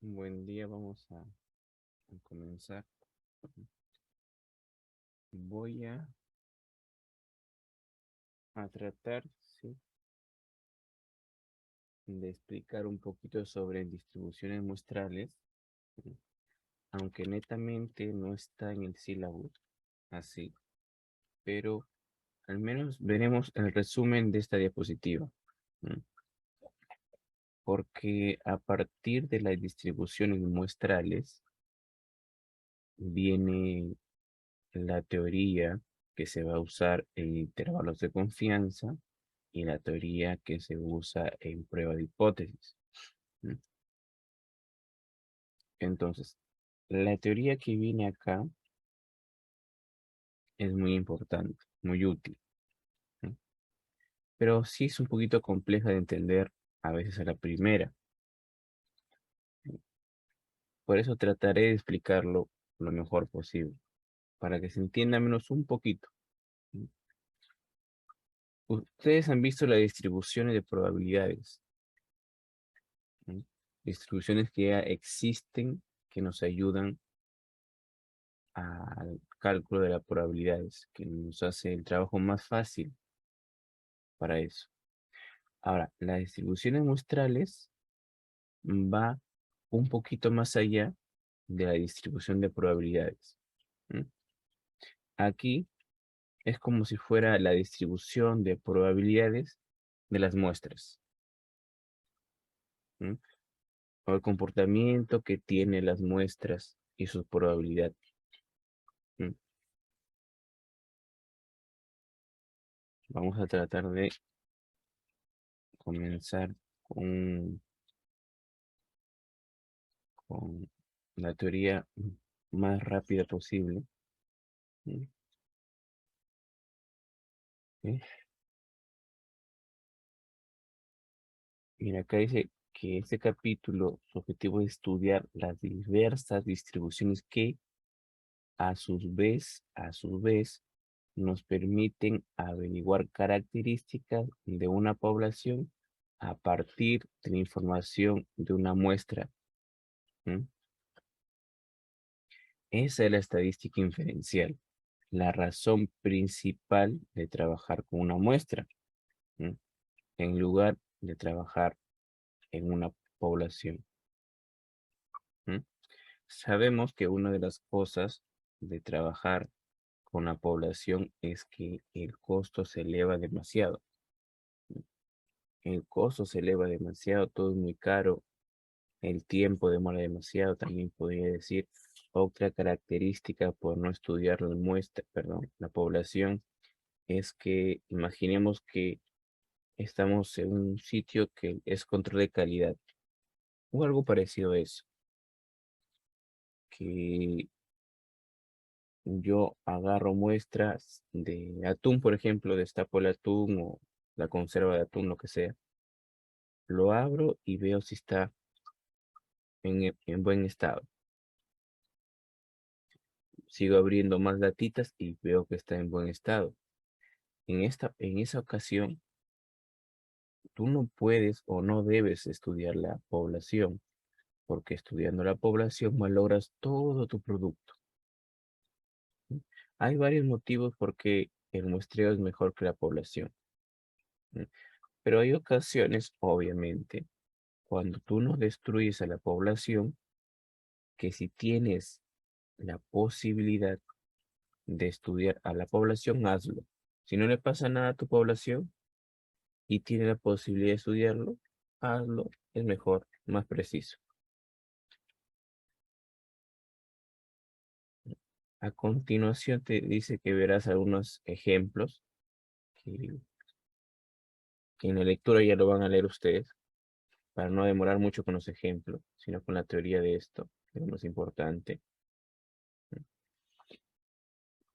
Buen día, vamos a comenzar. Voy a tratar, sí, de explicar un poquito sobre distribuciones muestrales, ¿sí? Aunque netamente no está en el sílabo, así, pero al menos veremos el resumen de esta diapositiva, ¿sí? Porque a partir de las distribuciones muestrales viene la teoría que se va a usar en intervalos de confianza y la teoría que se usa en prueba de hipótesis. ¿Mm? Entonces, la teoría que viene acá es muy importante, muy útil, ¿sí? Pero sí es un poquito compleja de entender a veces a la primera. ¿Sí? Por eso trataré de explicarlo lo mejor posible, para que se entienda menos un poquito. ¿Sí? Ustedes han visto las distribuciones de probabilidades, ¿sí? Distribuciones que ya existen, que nos ayudan al cálculo de las probabilidades, que nos hace el trabajo más fácil para eso. Ahora, las distribuciones muestrales va un poquito más allá de la distribución de probabilidades. ¿Mm? Aquí es como si fuera la distribución de probabilidades de las muestras. ¿Mm? O el comportamiento que tienen las muestras y sus probabilidades. ¿Mm? Vamos a tratar de comenzar con con la teoría más rápida posible. ¿Sí? ¿Sí? Mira, acá dice que este capítulo, su objetivo es estudiar las diversas distribuciones que a su vez, nos permiten averiguar características de una población a partir de la información de una muestra. ¿Mm? Esa es la estadística inferencial, la razón principal de trabajar con una muestra, ¿Mm? En lugar de trabajar en una población. ¿Mm? Sabemos que una de las cosas de trabajar con la población es que el costo se eleva demasiado. El costo se eleva demasiado, todo es muy caro, el tiempo demora demasiado, también podría decir. Otra característica por no estudiar la muestra, perdón, la población, es que imaginemos que estamos en un sitio que es control de calidad o algo parecido a eso, que yo agarro muestras de atún, por ejemplo, destapo el atún o la conserva de atún, lo que sea, lo abro y veo si está en buen estado. Sigo abriendo más latitas y veo que está en buen estado. En esa ocasión, tú no puedes o no debes estudiar la población, porque estudiando la población malogras todo tu producto. ¿Sí? Hay varios motivos por qué el muestreo es mejor que la población. ¿Sí? Pero hay ocasiones, obviamente, cuando tú no destruyes a la población, que si tienes la posibilidad de estudiar a la población, hazlo. Si no le pasa nada a tu población y tienes la posibilidad de estudiarlo, hazlo, es mejor, más preciso. A continuación te dice que verás algunos ejemplos que, que en la lectura ya lo van a leer ustedes, para no demorar mucho con los ejemplos, sino con la teoría de esto, que es lo más importante.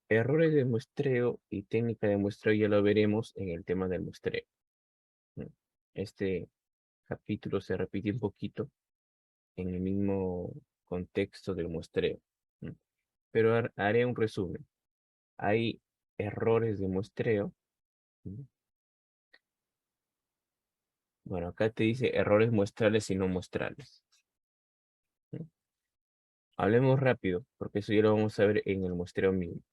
Errores de muestreo y técnica de muestreo ya lo veremos en el tema del muestreo. ¿No? Este capítulo se repite un poquito en el mismo contexto del muestreo, ¿no? Pero haré un resumen. Hay errores de muestreo, ¿no? Bueno, acá te dice errores muestrales y no muestrales. Hablemos rápido, porque eso ya lo vamos a ver en el muestreo mismo.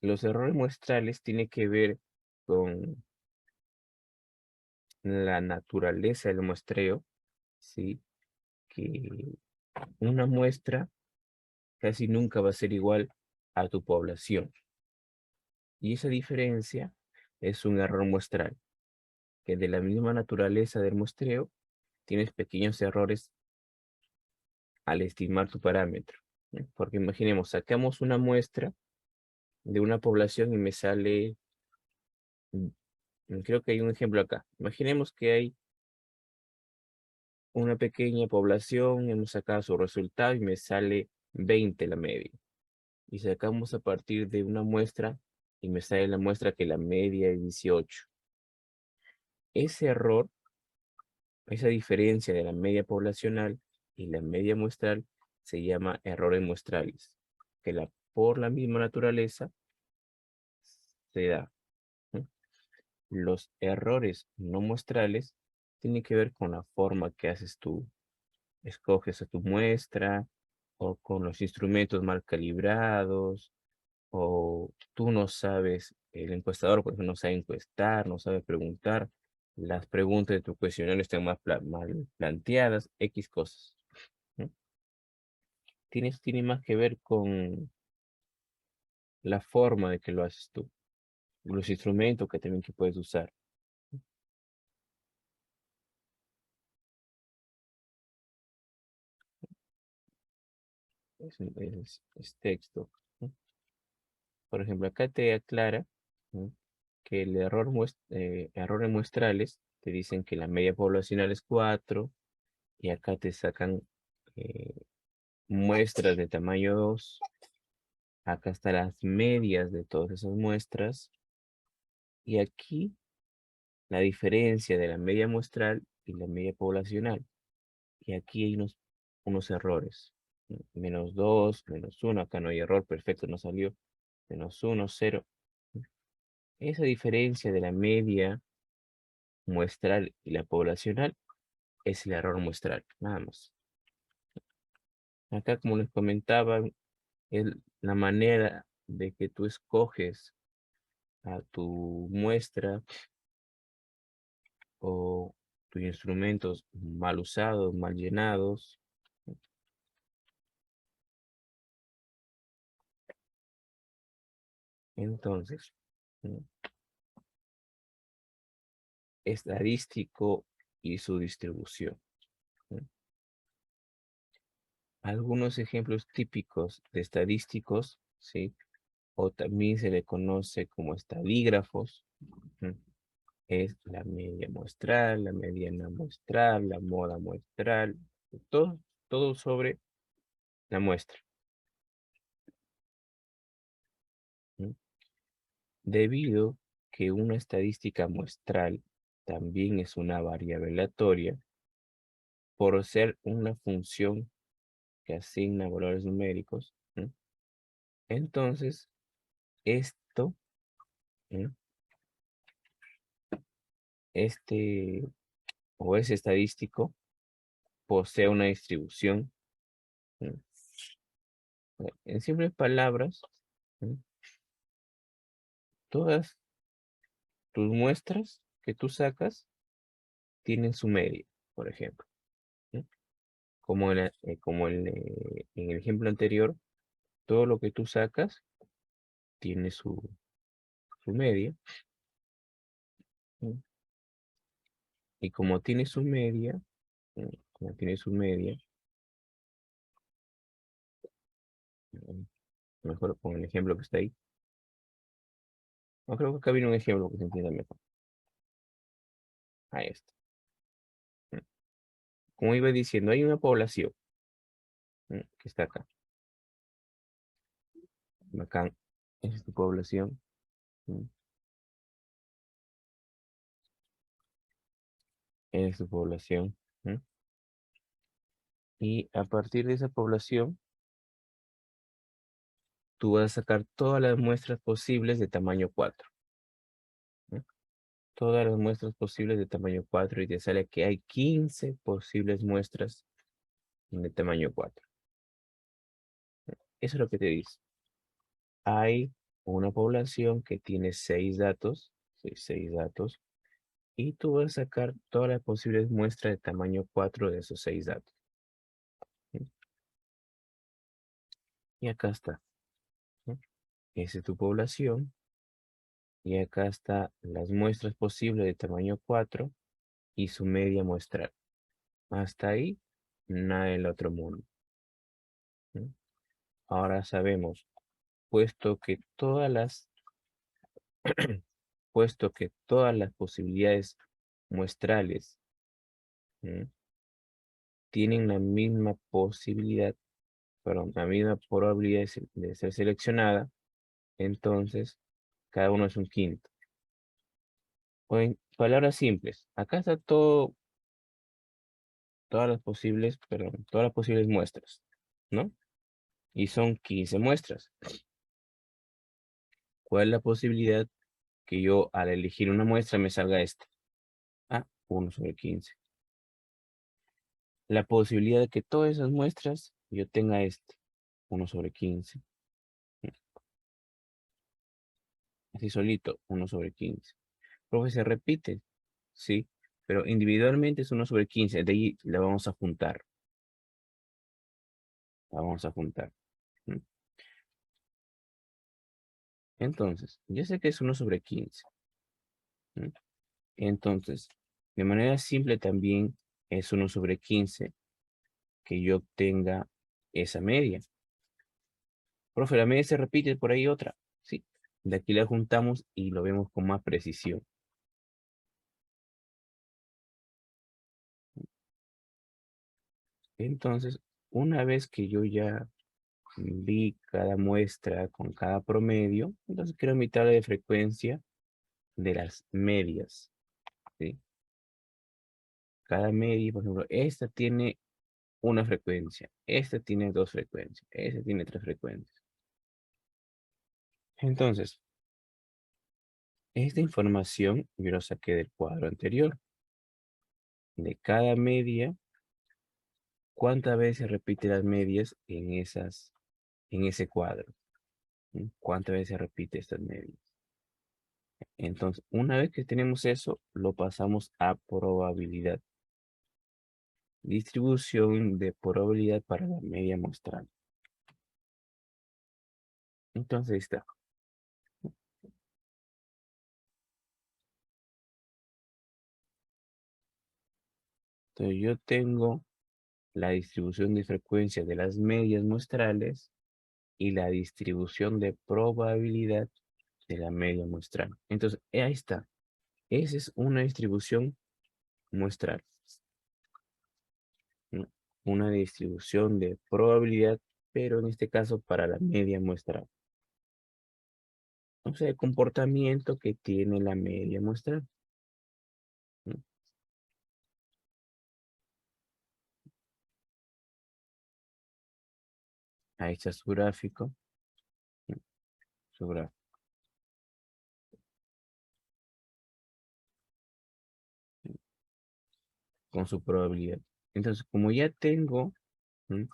Los errores muestrales tienen que ver con la naturaleza del muestreo, ¿sí? Que una muestra casi nunca va a ser igual a tu población. Y esa diferencia es un error muestral, que de la misma naturaleza del muestreo tienes pequeños errores al estimar tu parámetro. ¿No? Porque imaginemos, sacamos una muestra de una población y me sale, creo que hay un ejemplo acá. Imaginemos que hay una pequeña población, hemos sacado su resultado y me sale 20 la media. Y sacamos a partir de una muestra y me sale la muestra que la media es 18. Ese error, esa diferencia de la media poblacional y la media muestral se llama errores muestrales, que por la misma naturaleza se da. ¿No? Los errores no muestrales tienen que ver con la forma que haces tú. Escoges a tu muestra, o con los instrumentos mal calibrados, o tú no sabes, el encuestador, por ejemplo, no sabe encuestar, no sabe preguntar, las preguntas de tu cuestionario están mal planteadas, X cosas. ¿No? Tiene más que ver con la forma de que lo haces tú, los instrumentos que también que puedes usar. Es texto. ¿No? Por ejemplo, acá te aclara, ¿no? Que el errores muestrales te dicen que la media poblacional es 4 y acá te sacan eh, muestras de tamaño 2. Acá están las medias de todas esas muestras. Y aquí la diferencia de la media muestral y la media poblacional. Y aquí hay unos errores. ¿No? -2, -1, acá no hay error, perfecto, no salió. -1, 0. Esa diferencia de la media muestral y la poblacional es el error muestral, nada más. Acá, como les comentaba, es la manera de que tú escoges a tu muestra o tus instrumentos mal usados, mal llenados. Entonces, ¿no? Estadístico y su distribución. ¿No? Algunos ejemplos típicos de estadísticos, ¿sí? O también se le conoce como estadígrafos. ¿No? Es la media muestral, la mediana muestral, la moda muestral, todo, todo sobre la muestra. ¿No? Debido que una estadística muestral también es una variable aleatoria, por ser una función que asigna valores numéricos, ¿no? Entonces, esto, ¿no? Este o ese estadístico posee una distribución, ¿no? En simples palabras, ¿no? Todas tus muestras que tú sacas tienen su media, por ejemplo. ¿No? En el ejemplo anterior, todo lo que tú sacas tiene su media. ¿No? Y como tiene su media, ¿no? Como tiene su media, ¿no? Mejor con el ejemplo que está ahí. No creo que acá viene un ejemplo que se entienda mejor. Ahí está. ¿No? Como iba diciendo, hay una población, ¿no? Que está acá. Bacán. Esa es tu población. ¿No? Esa es tu población. ¿No? Y a partir de esa población, tú vas a sacar todas las muestras posibles de tamaño 4. ¿No? Todas las muestras posibles de tamaño 4 y te sale que hay 15 posibles muestras de tamaño 4. Eso es lo que te dice. Hay una población que tiene 6 datos, sí, 6 datos, y tú vas a sacar todas las posibles muestras de tamaño 4 de esos 6 datos. ¿Sí? Y acá está. ¿Sí? Esa es tu población. Y acá está las muestras posibles de tamaño 4 y su media muestral. Hasta ahí, nada del otro mundo. ¿Sí? Ahora sabemos, puesto que todas las, puesto que todas las posibilidades muestrales, ¿sí?, tienen la misma posibilidad, perdón, la misma probabilidad de ser seleccionada, entonces cada uno es un quinto. O en palabras simples, acá está todo, todas las posibles muestras, ¿no? Y son 15 muestras. ¿Cuál es la posibilidad que yo al elegir una muestra me salga esta? Ah, 1/15. La posibilidad de que todas esas muestras yo tenga 1/15. Así solito, 1/15. Profe, se repite, sí, pero individualmente es 1/15. De ahí la vamos a juntar. La vamos a juntar. ¿Mm? Entonces, yo sé que es 1/15. ¿Mm? Entonces, de manera simple también es 1/15 que yo obtenga esa media. Profe, la media se repite por ahí otra. Sí, de aquí la juntamos y lo vemos con más precisión. Entonces, una vez que yo ya vi cada muestra con cada promedio, entonces creo mi tabla de frecuencia de las medias, ¿sí? Cada media, por ejemplo, esta tiene una frecuencia, esta tiene 2 frecuencias, esta tiene 3 frecuencias. Entonces, esta información yo la saqué del cuadro anterior. De cada media, ¿cuántas veces se repite las medias en ese cuadro? ¿Mm? ¿Cuántas veces se repite estas medias? Entonces, una vez que tenemos eso, lo pasamos a probabilidad. Distribución de probabilidad para la media muestral. Entonces, ahí está. Entonces, yo tengo la distribución de frecuencia de las medias muestrales y la distribución de probabilidad de la media muestral. Entonces, ahí está. Esa es una distribución muestral. ¿No? Una distribución de probabilidad, pero en este caso para la media muestral. O sea, el comportamiento que tiene la media muestral. ¿No? Ahí está su gráfico. ¿No? Su gráfico con su probabilidad. Entonces, como ya tengo, ¿no?,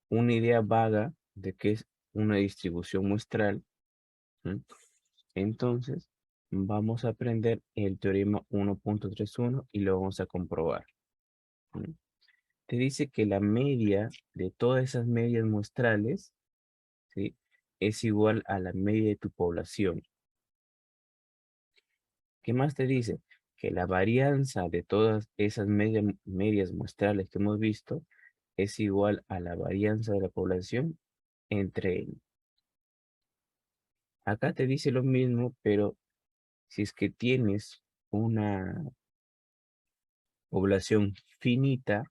una idea vaga de qué es una distribución muestral, ¿no?, entonces vamos a aprender el teorema 1.31 y lo vamos a comprobar. ¿No? Te dice que la media de todas esas medias muestrales, ¿sí?, es igual a la media de tu población. ¿Qué más te dice? Que la varianza de todas esas medias muestrales que hemos visto es igual a la varianza de la población entre ellos. Acá te dice lo mismo, pero si es que tienes una población finita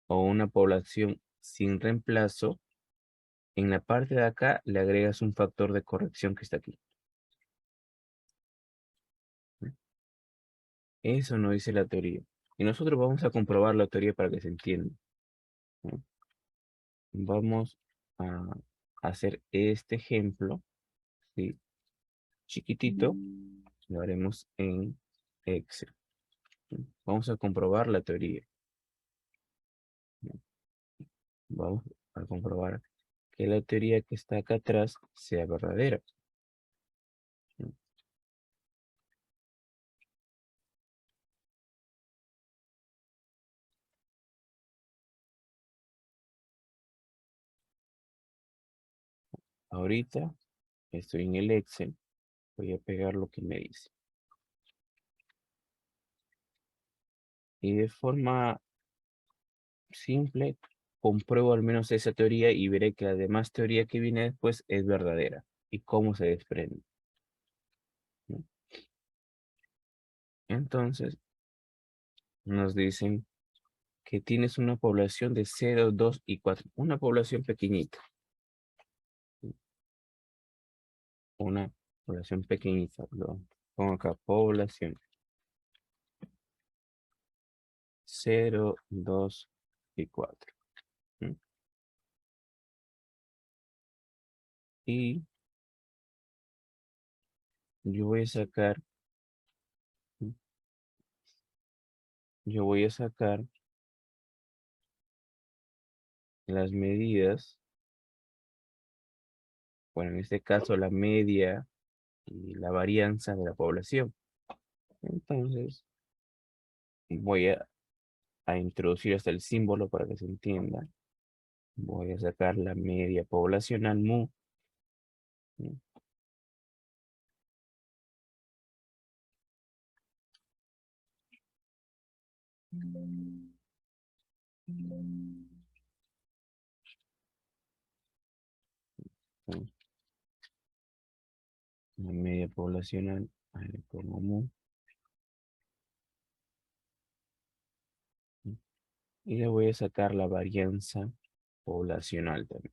o una población sin reemplazo, en la parte de acá le agregas un factor de corrección que está aquí. Eso no dice la teoría. Y nosotros vamos a comprobar la teoría para que se entienda, ¿no? Vamos a hacer este ejemplo, ¿sí?, chiquitito. Lo haremos en Excel. Vamos a comprobar la teoría. Vamos a comprobar que la teoría que está acá atrás sea verdadera. Ahorita estoy en el Excel. Voy a pegar lo que me dice. Y de forma simple, compruebo al menos esa teoría y veré que la demás teoría que viene después es verdadera. Y cómo se desprende, ¿no? Entonces, nos dicen que tienes una población de 0, 2 y 4. Una población pequeñita. Una población pequeñita. Lo pongo acá, población. 0, 2 y 4. ¿Mm? Y yo voy a sacar, ¿mm? yo voy a sacar las medidas, bueno, en este caso la media y la varianza de la población. Entonces, voy a introducir hasta el símbolo para que se entienda. Voy a sacar la media poblacional mu. ¿Mm? ¿Mm? La media poblacional, ahí le pongo mu. ¿Mm? Y le voy a sacar la varianza poblacional también.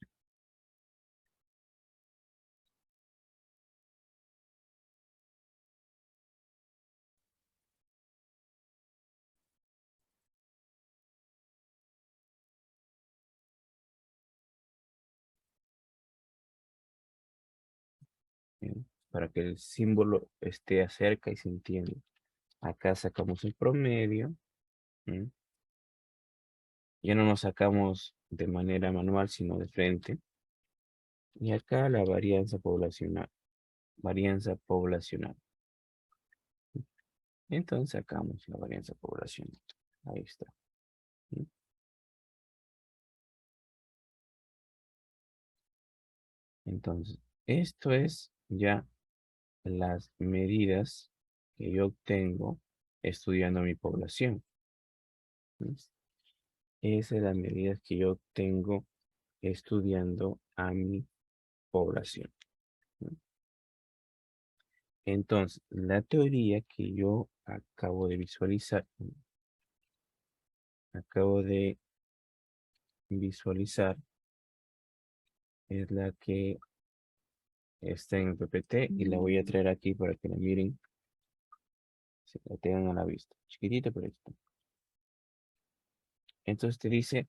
¿Mm? Para que el símbolo esté cerca y se entienda. Acá sacamos el promedio. ¿Mm? Ya no nos sacamos de manera manual, sino de frente. Y acá la varianza poblacional. Varianza poblacional. Entonces sacamos la varianza poblacional. Ahí está. ¿Mm? Entonces, esto es ya las medidas que yo obtengo estudiando mi población. ¿Mm? Esas son las medidas que yo obtengo estudiando a mi población. ¿Mm? Entonces, la teoría que yo acabo de visualizar es la que está en el PPT y la voy a traer aquí para que la miren, si la tengan a la vista. Chiquitito, pero ahí está. Entonces te dice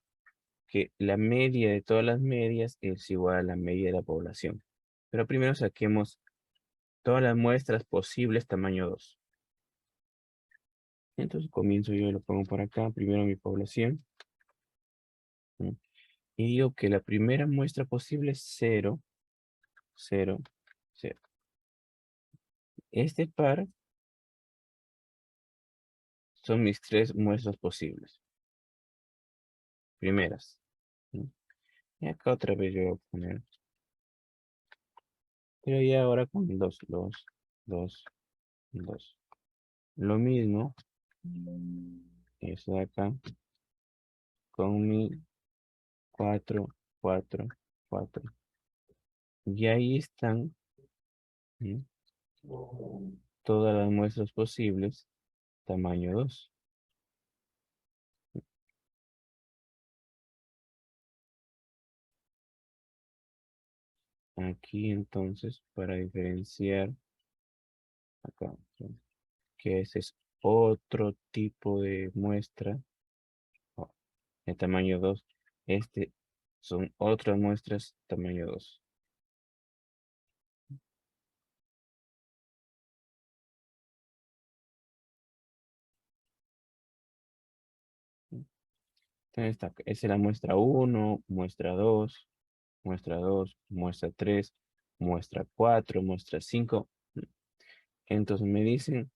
que la media de todas las medias es igual a la media de la población. Pero primero saquemos todas las muestras posibles tamaño 2. Entonces comienzo yo y lo pongo por acá, primero mi población. ¿Mm? Y digo que la primera muestra posible es 0, 0, 0. Este par son mis 3 muestras posibles. Primeras. ¿Mm? Y acá otra vez yo voy a poner. Pero ya ahora con 2, 2, 2, 2. Lo mismo es acá con mi 4, 4, 4. Y ahí están, ¿sí?, todas las muestras posibles, tamaño 2. Aquí entonces, para diferenciar, acá, ¿sí?, que ese es otro tipo de muestra, oh, de tamaño 2. Este son otras muestras tamaño 2. Esta es la muestra 1, muestra 2, muestra 2, muestra 3, muestra 4, muestra 5. Entonces me dicen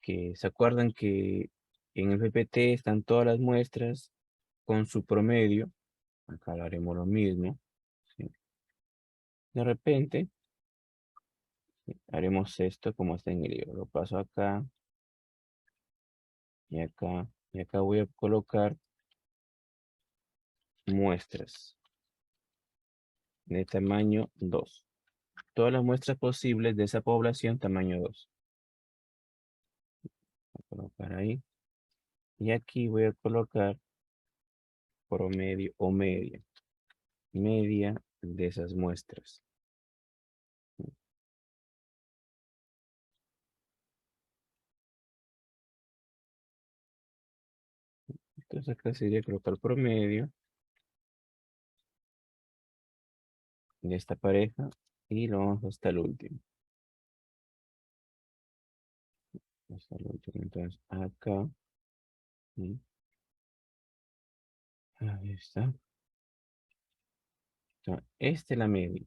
que se acuerdan que en el PPT están todas las muestras con su promedio. Acá lo haremos lo mismo. ¿Sí? De repente, ¿sí? Haremos esto como está en el libro. Lo paso acá y acá. Y acá voy a colocar muestras de tamaño 2. Todas las muestras posibles de esa población tamaño 2. Voy a colocar ahí. Y aquí voy a colocar promedio o media. Media de esas muestras. Entonces acá sería colocar promedio de esta pareja y lo vamos hasta el último. Hasta el último. Entonces acá. Ahí está. Entonces, esta es la media.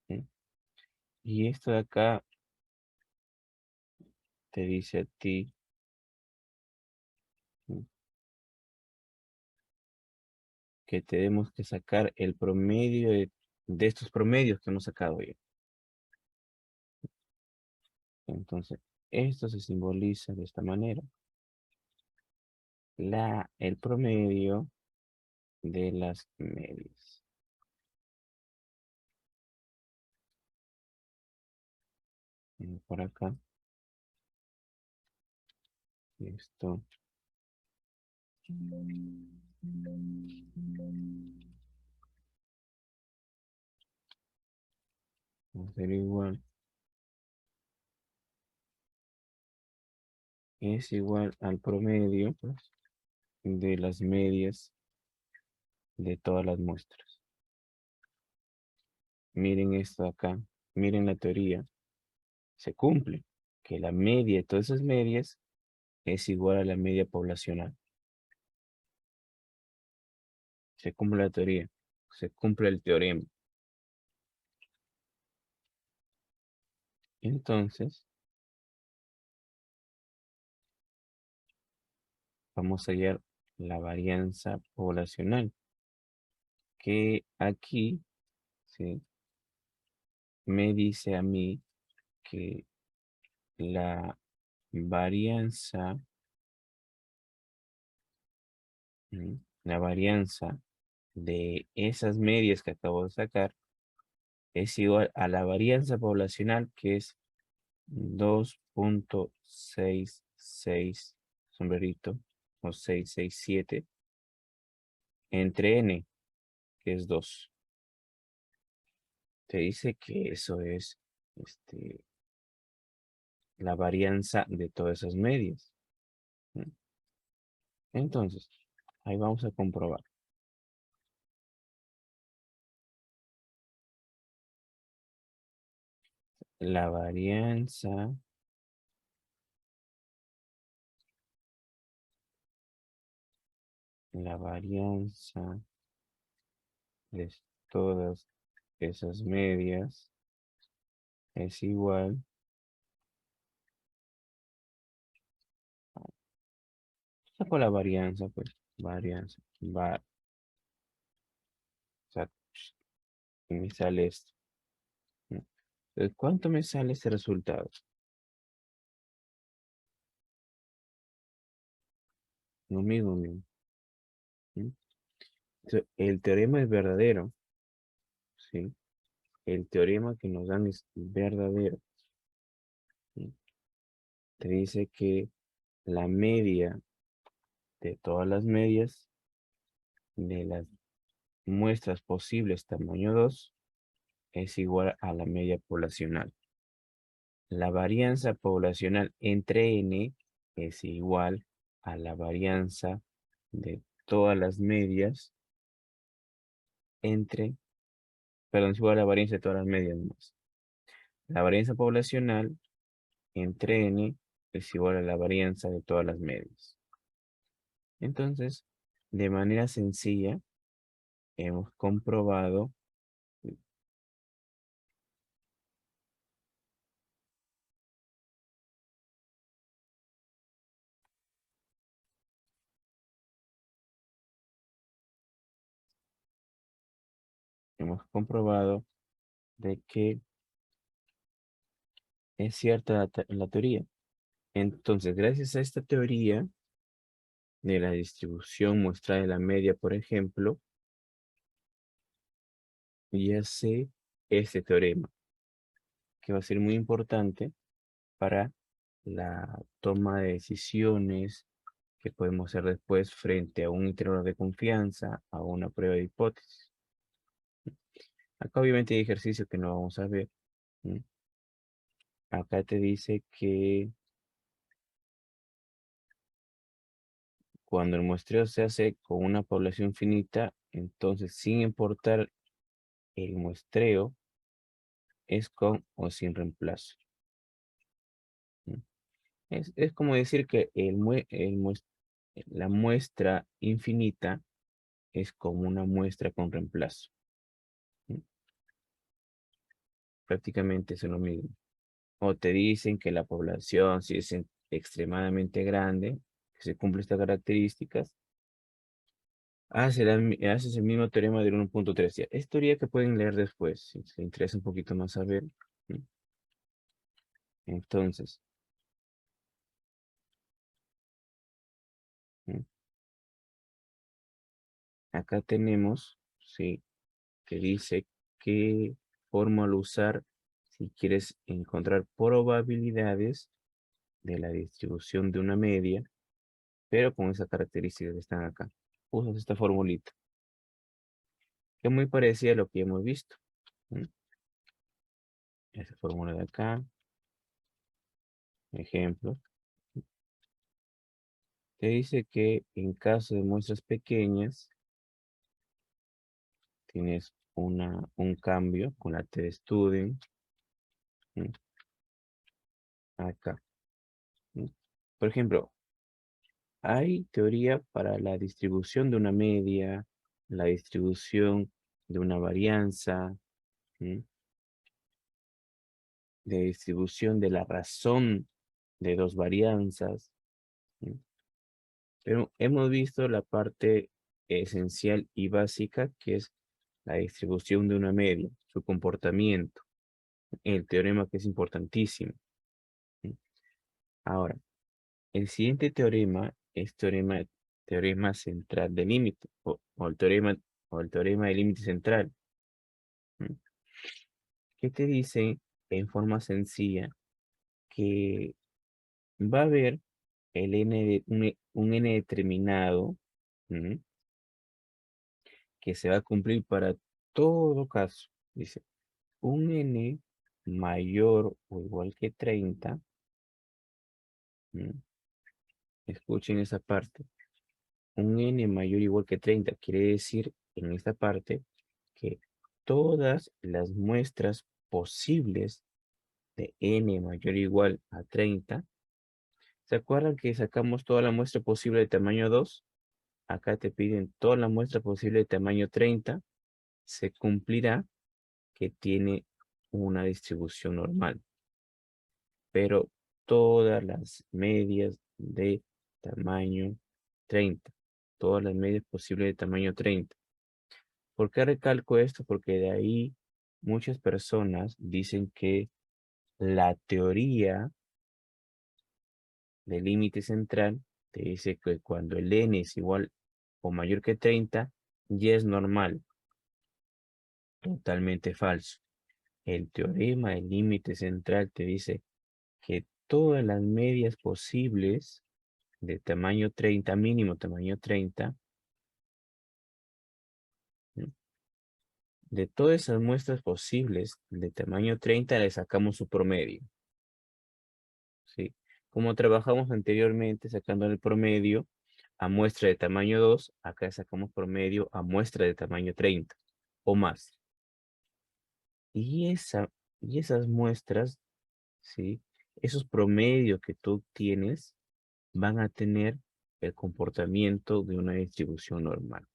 ¿Sí? Y esto de acá te dice a ti, ¿sí?, que tenemos que sacar el promedio de estos promedios que hemos sacado ya. Entonces, esto se simboliza de esta manera. El promedio de las medias. Por acá. Esto. Va a ser igual. Es igual al promedio, pues, de las medias de todas las muestras. Miren esto acá. Miren la teoría. Se cumple. Que la media de todas esas medias es igual a la media poblacional. Se cumple la teoría. Se cumple el teorema. Entonces, vamos a hallar la varianza poblacional. Que aquí, ¿sí?, me dice a mí que la varianza, la varianza de esas medias que acabo de sacar es igual a la varianza poblacional, que es 2.66 sombrerito o 667 entre n, que es 2. Te dice que eso es la varianza de todas esas medias. Entonces, ahí vamos a comprobar. La varianza de todas esas medias es igual saco la varianza, pues, varianza, o sea, me sale esto, ¿no? Entonces, ¿cuánto me sale ese resultado? Lo mismo, mismo. Entonces, el teorema es verdadero, ¿sí? El teorema que nos dan es verdadero, ¿sí? Te dice que la media de todas las medias de las muestras posibles tamaño 2 es igual a la media poblacional. La varianza poblacional entre n es igual a la varianza de todas las medias perdón, es igual a la varianza de todas las medias más. La varianza poblacional entre n es igual a la varianza de todas las medias. Entonces, de manera sencilla, hemos comprobado de que es cierta la teoría. Entonces, gracias a esta teoría de la distribución muestral de la media, por ejemplo, ya sé este teorema, que va a ser muy importante para la toma de decisiones que podemos hacer después frente a un intervalo de confianza, a una prueba de hipótesis. Acá obviamente hay ejercicios que no vamos a ver. ¿Sí? Acá te dice que cuando el muestreo se hace con una población finita, entonces sin importar el muestreo, es con o sin reemplazo. ¿Sí? Es como decir que la muestra infinita es como una muestra con reemplazo. ¿Sí? Prácticamente es lo mismo. O te dicen que la población, si es extremadamente grande, que se cumple estas características, haces el mismo teorema del 1.3. Es teoría que pueden leer después, si les interesa un poquito más saber. ¿Sí? Entonces, ¿sí? Acá tenemos, ¿sí? Que dice qué fórmula usar si quieres encontrar probabilidades de la distribución de una media, pero con esas características que están acá. Usas esta formulita, que es muy parecida a lo que ya hemos visto. ¿Sí? Esa fórmula de acá, ejemplo, te dice que en caso de muestras pequeñas, tienes un cambio con la T de Student, ¿sí? Acá. ¿Sí? Por ejemplo, hay teoría para la distribución de una media, la distribución de una varianza, ¿sí? De distribución de la razón de dos varianzas, ¿sí? Pero hemos visto la parte esencial y básica que es la distribución de una media, su comportamiento, el teorema que es importantísimo. ¿Sí? Ahora, el siguiente teorema es teorema central del límite, o el teorema del límite central. ¿Sí? Que te dice en forma sencilla que va a haber un n determinado, ¿sí? Que se va a cumplir para todo caso. Dice, un n mayor o igual que 30. ¿Sí? Escuchen esa parte. Un n mayor o igual que 30 quiere decir en esta parte que todas las muestras posibles de n mayor o igual a 30. ¿Se acuerdan que sacamos toda la muestra posible de tamaño 2? Acá te piden toda la muestra posible de tamaño 30. Se cumplirá que tiene una distribución normal. Pero todas las medias de tamaño 30. Todas las medias posibles de tamaño 30. ¿Por qué recalco esto? Porque de ahí muchas personas dicen que la teoría del límite central te dice que cuando el n es igual o mayor que 30, ya es normal. Totalmente falso. El teorema del límite central te dice que todas las medias posibles de tamaño 30, mínimo tamaño 30, ¿sí? De todas esas muestras posibles de tamaño 30 le sacamos su promedio. ¿Sí? Como trabajamos anteriormente sacando el promedio a muestra de tamaño 2, acá sacamos promedio a muestra de tamaño 30 o más. Y, y esas muestras, ¿sí? Esos promedios que tú tienes van a tener el comportamiento de una distribución normal.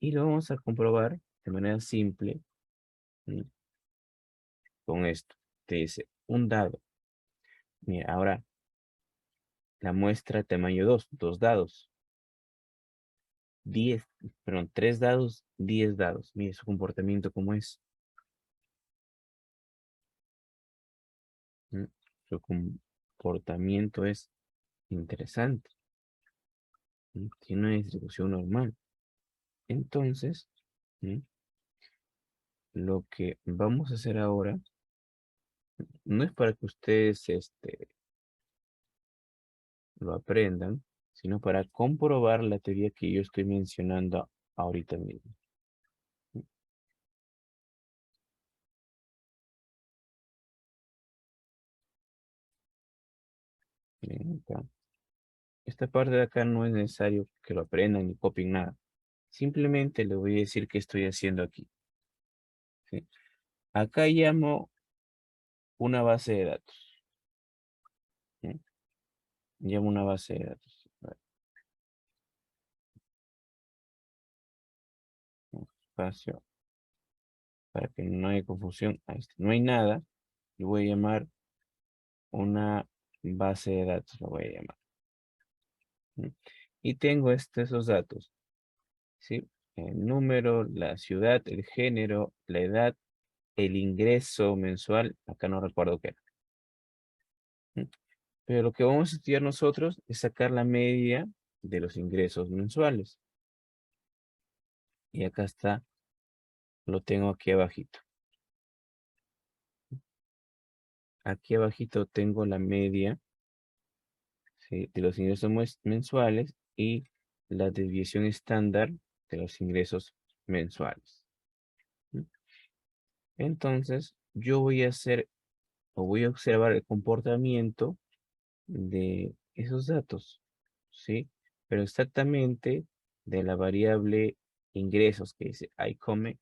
Y lo vamos a comprobar de manera simple, ¿sí? Con esto. Te dice un dado. Mira, ahora la muestra tamaño 2 dados. 10, perdón, 3 dados, 10 dados. Mire su comportamiento como es. ¿Mm? Su comportamiento es interesante. ¿Mm? Tiene una distribución normal. Entonces, ¿mm? Lo que vamos a hacer ahora no es para que ustedes lo aprendan, sino para comprobar la teoría que yo estoy mencionando ahorita mismo. Miren acá. Esta parte de acá no es necesario que lo aprendan ni copien nada. Simplemente les voy a decir qué estoy haciendo aquí. ¿Sí? Acá llamo una base de datos. ¿Sí? Llamo una base de datos. A ver, un espacio para que no haya confusión. Ahí está. No hay nada. Y voy a llamar una base de datos. Lo voy a llamar. ¿Sí? Y tengo esos datos. ¿Sí? El número, la ciudad, el género, la edad, el ingreso mensual. Acá no recuerdo qué era. ¿Sí? Pero lo que vamos a estudiar nosotros es sacar la media de los ingresos mensuales. Y acá está, lo tengo aquí abajito. Aquí abajito tengo la media, ¿sí? De los ingresos mensuales y la desviación estándar de los ingresos mensuales. ¿Sí? Entonces, yo voy a hacer o voy a observar el comportamiento de esos datos, ¿sí? Pero exactamente de la variable ingresos que dice ICOME,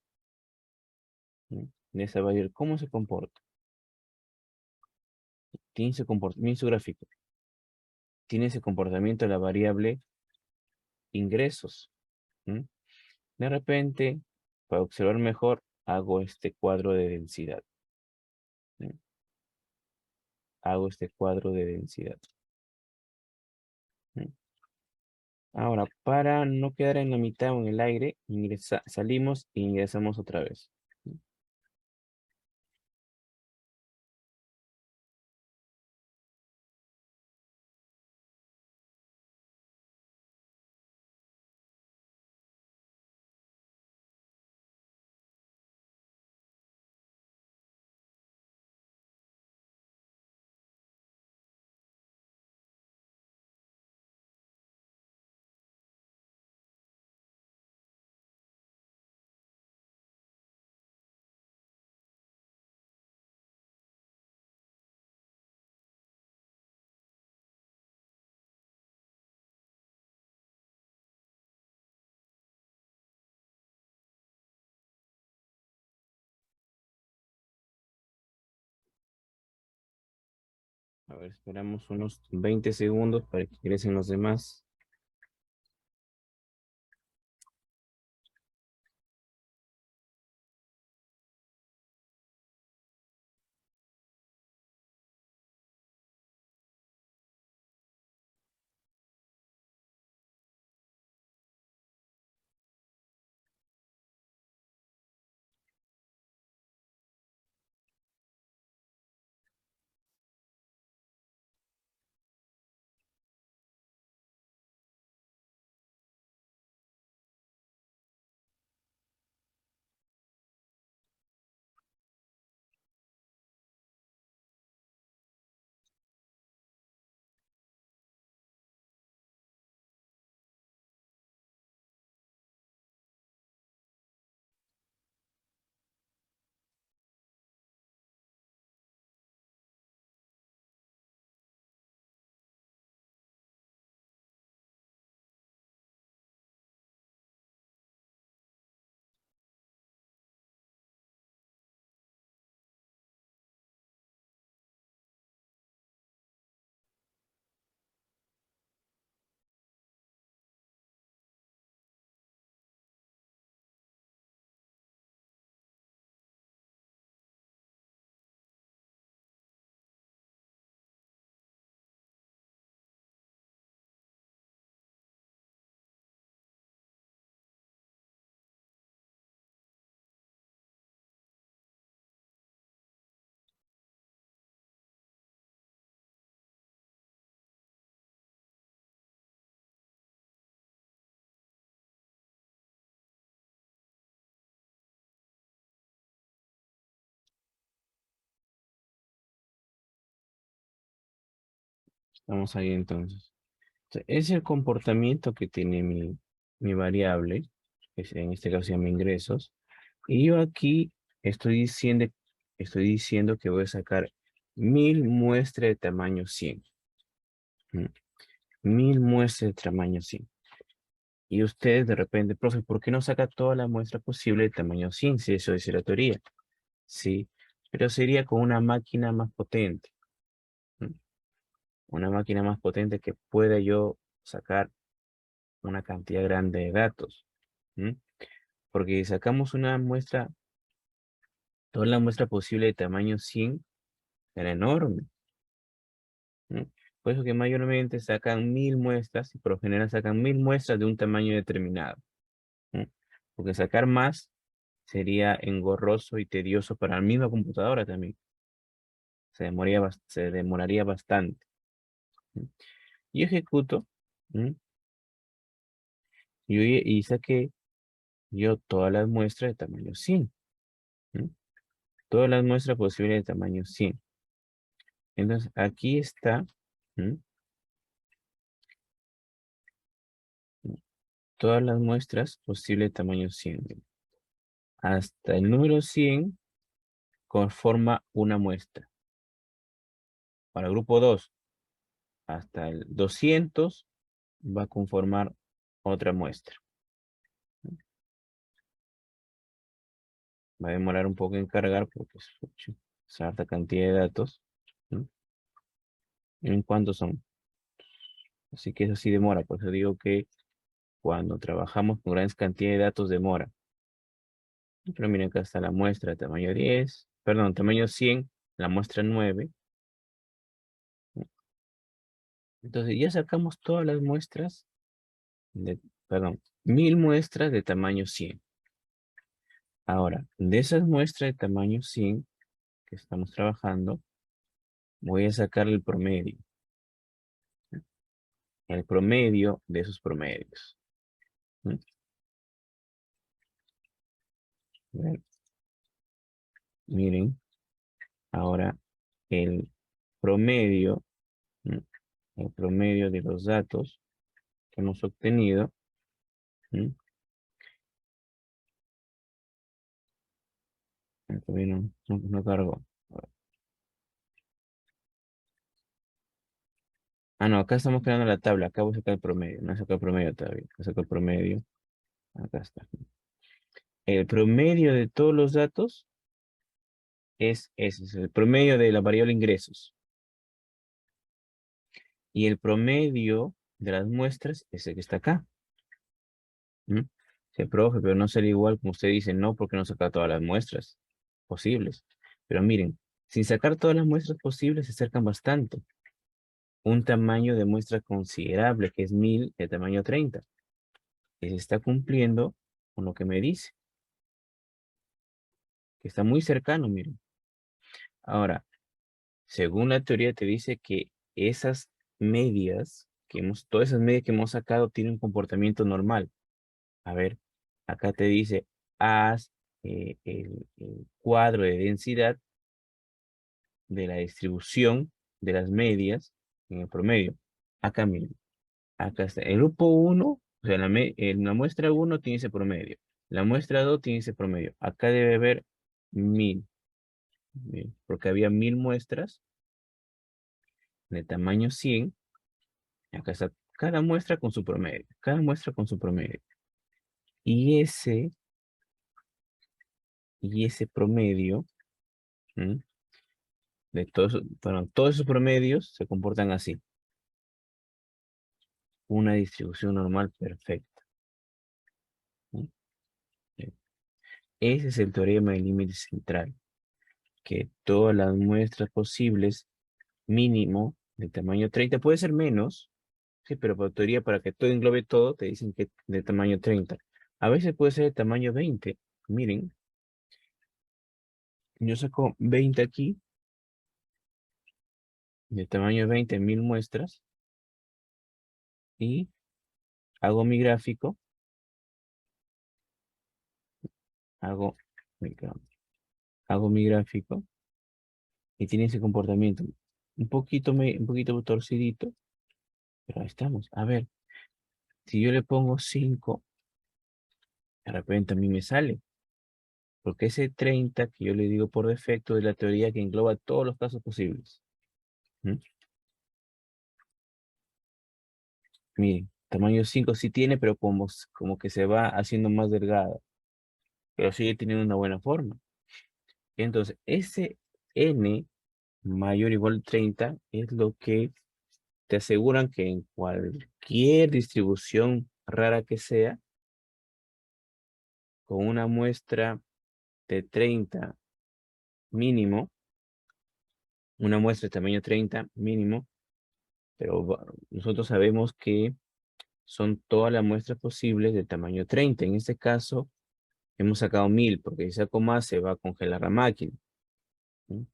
¿sí? De esa variable, ¿cómo se comporta? Tiene ese comportamiento, su gráfico, tiene ese comportamiento de la variable ingresos. ¿Sí? De repente, para observar mejor, hago este cuadro de densidad. ¿Sí? Hago este cuadro de densidad. ¿Sí? Ahora, para no quedar en la mitad o en el aire, salimos e ingresamos otra vez. ¿Sí? A ver, esperamos unos 20 segundos para que ingresen los demás. Vamos ahí entonces. Es el comportamiento que tiene mi variable, que en este caso se llama ingresos. Y yo aquí estoy diciendo, estoy diciendo que voy a sacar 1000 muestras de tamaño 100. 1000 muestras de tamaño 100. Y ustedes de repente, profe, ¿por qué no saca toda la muestra posible de tamaño 100? Si eso es la teoría. Sí, pero sería con una máquina más potente. ¿Mm? Una máquina más potente que pueda yo sacar una cantidad grande de datos. ¿Mm? Porque si sacamos una muestra, toda la muestra posible de tamaño 100, era enorme. ¿Mm? Por eso que mayormente sacan 1000 muestras y por lo general sacan 1000 muestras de un tamaño determinado. ¿Mm? Porque sacar más sería engorroso y tedioso para la misma computadora también. Se demoraría bastante. ¿Mm? Y ejecuto. ¿Mm? Y saqué yo todas las muestras de tamaño 100. ¿Mm? Todas las muestras posibles de tamaño 100. Entonces, aquí está. ¿Mm? Todas las muestras posibles de tamaño 100. Hasta el número 100 conforma una muestra. Para el grupo 2, hasta el 200 va a conformar otra muestra. Va a demorar un poco en cargar porque es harta cantidad de datos. ¿No? ¿En cuántos son? Así que eso sí demora. Por eso digo que cuando trabajamos con grandes cantidades de datos demora. Pero miren, acá está la muestra de tamaño 10. Perdón, tamaño 100. La muestra 9. Entonces ya sacamos todas las muestras. Perdón, 1000 muestras de tamaño 100. Ahora, de esas muestras de tamaño 100 que estamos trabajando, voy a sacar el promedio. El promedio de esos promedios. ¿Mm? Ver, miren, ahora el promedio, ¿mm? El promedio de los datos que hemos obtenido. ¿Mm? Todavía no cargó. Ah, no, acá estamos creando la tabla. Acá voy a sacar el promedio. No he sacado el promedio todavía. He sacado el promedio. Acá está. El promedio de todos los datos es ese. Es el promedio de la variable ingresos. Y el promedio de las muestras es el que está acá. ¿Mm? Sí, profe, pero no sería igual como usted dice, no, porque no saca todas las muestras posibles. Pero miren, sin sacar todas las muestras posibles se acercan bastante. Un tamaño de muestra considerable, que es 1000 de tamaño 30. Que se está cumpliendo con lo que me dice. Que está muy cercano, miren. Ahora, según la teoría te dice que esas medias, todas esas medias que hemos sacado tienen un comportamiento normal. A ver, acá te dice, haz el cuadro de densidad de la distribución de las medias en el promedio. Acá miren, acá está. El grupo 1, o sea, en la muestra 1 tiene ese promedio. La muestra 2 tiene ese promedio. Acá debe haber 1000, porque había 1000 muestras de tamaño 100. Acá está cada muestra con su promedio. Cada muestra con su promedio. Y ese promedio, ¿m? De todos, bueno, todos esos promedios se comportan así. Una distribución normal perfecta. ¿M? Ese es el teorema del límite central, que todas las muestras posibles, mínimo de tamaño 30, puede ser menos, sí, pero por teoría, para que todo englobe todo, te dicen que de tamaño 30. A veces puede ser de tamaño 20. Miren, yo saco 20 aquí, de tamaño 20, 1000 muestras, y hago mi gráfico, hago, mi gra- hago mi gráfico, y tiene ese comportamiento. un poquito torcidito, pero ahí estamos. A ver, si yo le pongo 5, de repente a mí me sale. Porque ese 30 que yo le digo por defecto es la teoría que engloba todos los casos posibles. ¿Mm? Miren, tamaño 5 sí tiene, pero como que se va haciendo más delgada. Pero sigue teniendo una buena forma. Entonces, ese n mayor o igual a 30 es lo que te aseguran que en cualquier distribución rara que sea, con una muestra de 30 mínimo, una muestra de tamaño 30 mínimo, pero nosotros sabemos que son todas las muestras posibles de tamaño 30. En este caso, hemos sacado 1000, porque si saco más se va a congelar la máquina. ¿Sí?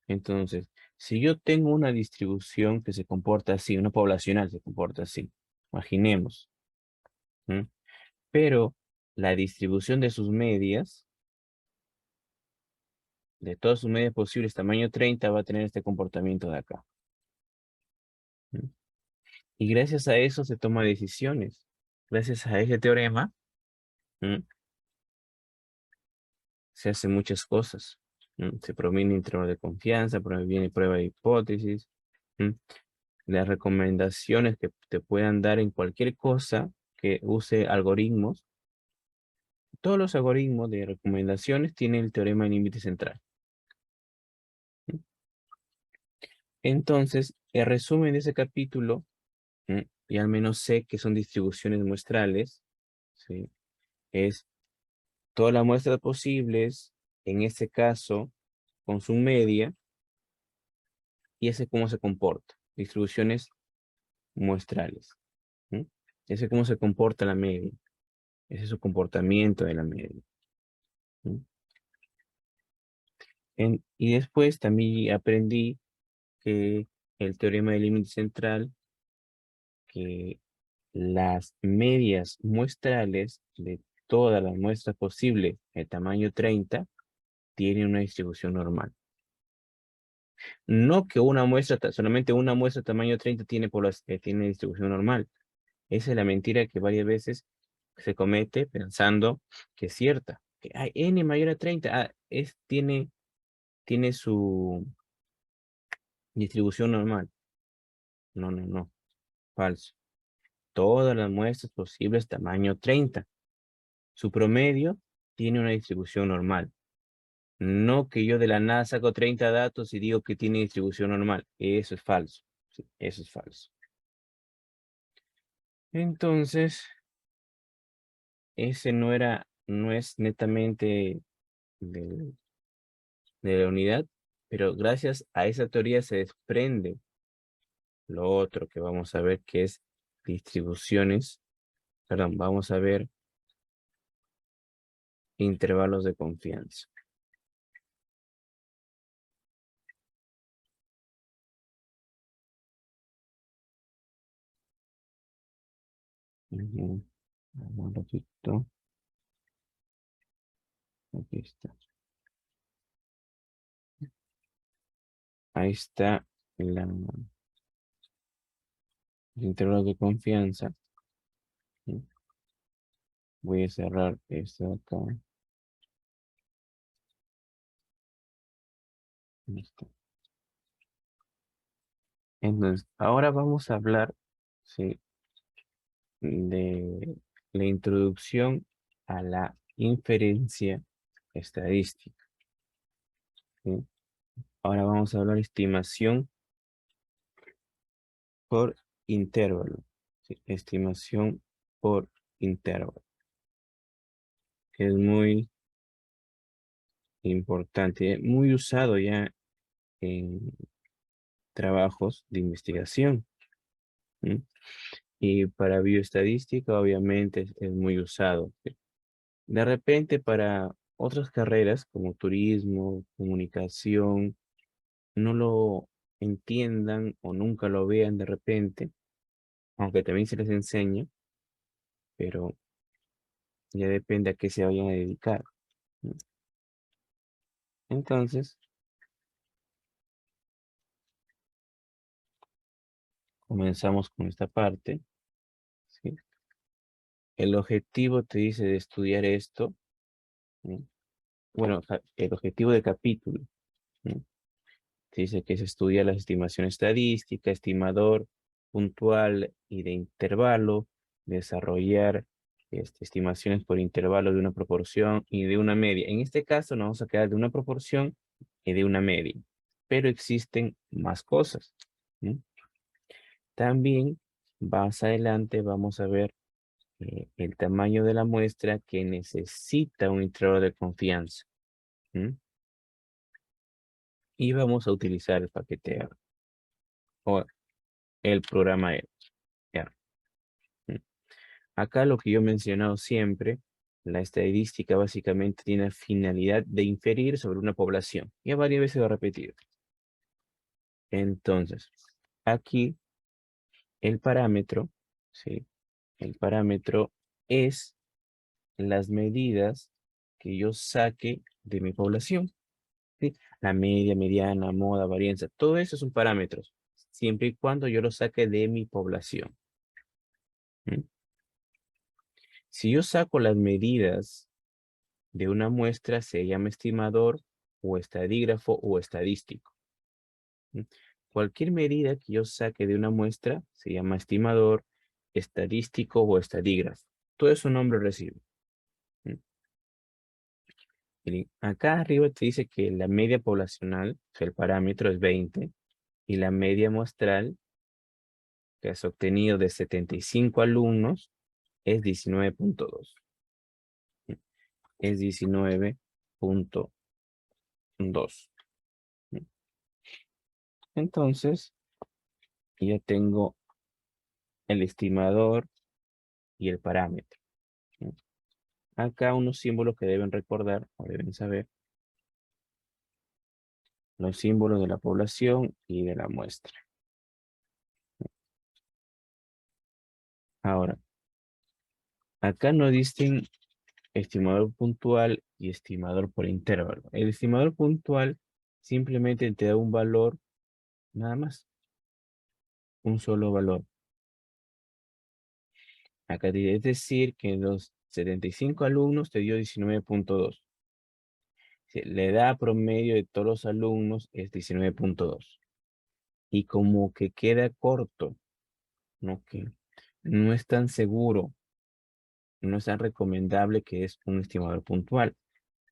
Entonces, si yo tengo una distribución que se comporta así, una poblacional se comporta así, imaginemos, ¿sí? Pero la distribución de sus medias, de todas sus medias posibles, tamaño 30, va a tener este comportamiento de acá. ¿Sí? Y gracias a eso se toman decisiones. Gracias a ese teorema, ¿sí? Se hacen muchas cosas. Se proviene intervalo de confianza, proviene prueba de hipótesis. ¿Mm? Las recomendaciones que te puedan dar en cualquier cosa que use algoritmos. Todos los algoritmos de recomendaciones tienen el teorema del límite central. ¿Mm? Entonces, el resumen de ese capítulo, y al menos sé que son distribuciones muestrales, ¿sí? Es todas las muestras posibles, en este caso, con su media, y ese cómo se comporta. Distribuciones muestrales. ¿Mm? Ese cómo se comporta la media. Ese es su comportamiento de la media. ¿Mm? Y después también aprendí que el teorema del límite central, que las medias muestrales de todas las muestras posibles de tamaño 30 tienen una distribución normal. No que una muestra, solamente una muestra de tamaño 30 tiene distribución normal. Esa es la mentira que varias veces se comete pensando que es cierta. Que hay n mayor a 30, tiene su distribución normal. No, no, no, falso. Todas las muestras posibles tamaño 30. Su promedio tiene una distribución normal. No que yo de la nada saco 30 datos y digo que tiene distribución normal. Eso es falso. Sí, eso es falso. Entonces, ese no es netamente de la unidad, pero gracias a esa teoría se desprende lo otro que vamos a ver, que es distribuciones, perdón, vamos a ver intervalos de confianza. Ujú. Vamos un ratito. Aquí está. Ahí está los intervalos de confianza. ¿Sí? Voy a cerrar esto de acá. Listo. Entonces, ahora vamos a hablar, ¿sí?, de la introducción a la inferencia estadística. ¿Sí? Ahora vamos a hablar de estimación por intervalo. ¿Sí? Estimación por intervalo. Que es muy importante, muy usado ya en trabajos de investigación. ¿Sí? Y para bioestadística, obviamente, es muy usado. De repente, para otras carreras como turismo, comunicación, no lo entiendan o nunca lo vean de repente, aunque también se les enseña, pero ya depende a qué se vayan a dedicar, ¿no? Entonces, comenzamos con esta parte, ¿sí? El objetivo te dice de estudiar esto, ¿sí? Bueno, el objetivo del capítulo, ¿sí? Te dice que se estudia la estimación estadística, estimador puntual y de intervalo, desarrollar estimaciones por intervalo de una proporción y de una media. En este caso nos vamos a quedar de una proporción y de una media, pero existen más cosas, ¿sí? También más adelante vamos a ver el tamaño de la muestra que necesita un intervalo de confianza, ¿sí? Y vamos a utilizar el paquete R o el programa R. ¿Sí? Acá lo que yo he mencionado siempre, la estadística básicamente tiene la finalidad de inferir sobre una población. Ya varias veces lo he repetido. Entonces, aquí el parámetro, ¿sí? El parámetro es las medidas que yo saque de mi población, ¿sí? La media, mediana, moda, varianza, todo eso son parámetros, siempre y cuando yo lo saque de mi población. ¿Sí? Si yo saco las medidas de una muestra, se llama estimador o estadígrafo o estadístico. ¿Sí? Cualquier medida que yo saque de una muestra se llama estimador, estadístico o estadígrafo. Todo eso nombre recibe. ¿Sí? Miren, acá arriba te dice que la media poblacional, o sea, el parámetro es 20, y la media muestral que has obtenido de 75 alumnos es 19.2. ¿Sí? Es 19.2. ¿Sí? Entonces, ya tengo el estimador y el parámetro, ¿sí? Acá unos símbolos que deben recordar o deben saber, los símbolos de la población y de la muestra. Ahora, acá no dicen estimador puntual y estimador por intervalo. El estimador puntual simplemente te da un valor, nada más, un solo valor. Acá es decir que los 75 alumnos te dio 19.2. La edad promedio de todos los alumnos es 19.2. Y como que queda corto, ¿no? Que no es tan seguro, no es tan recomendable que es un estimador puntual.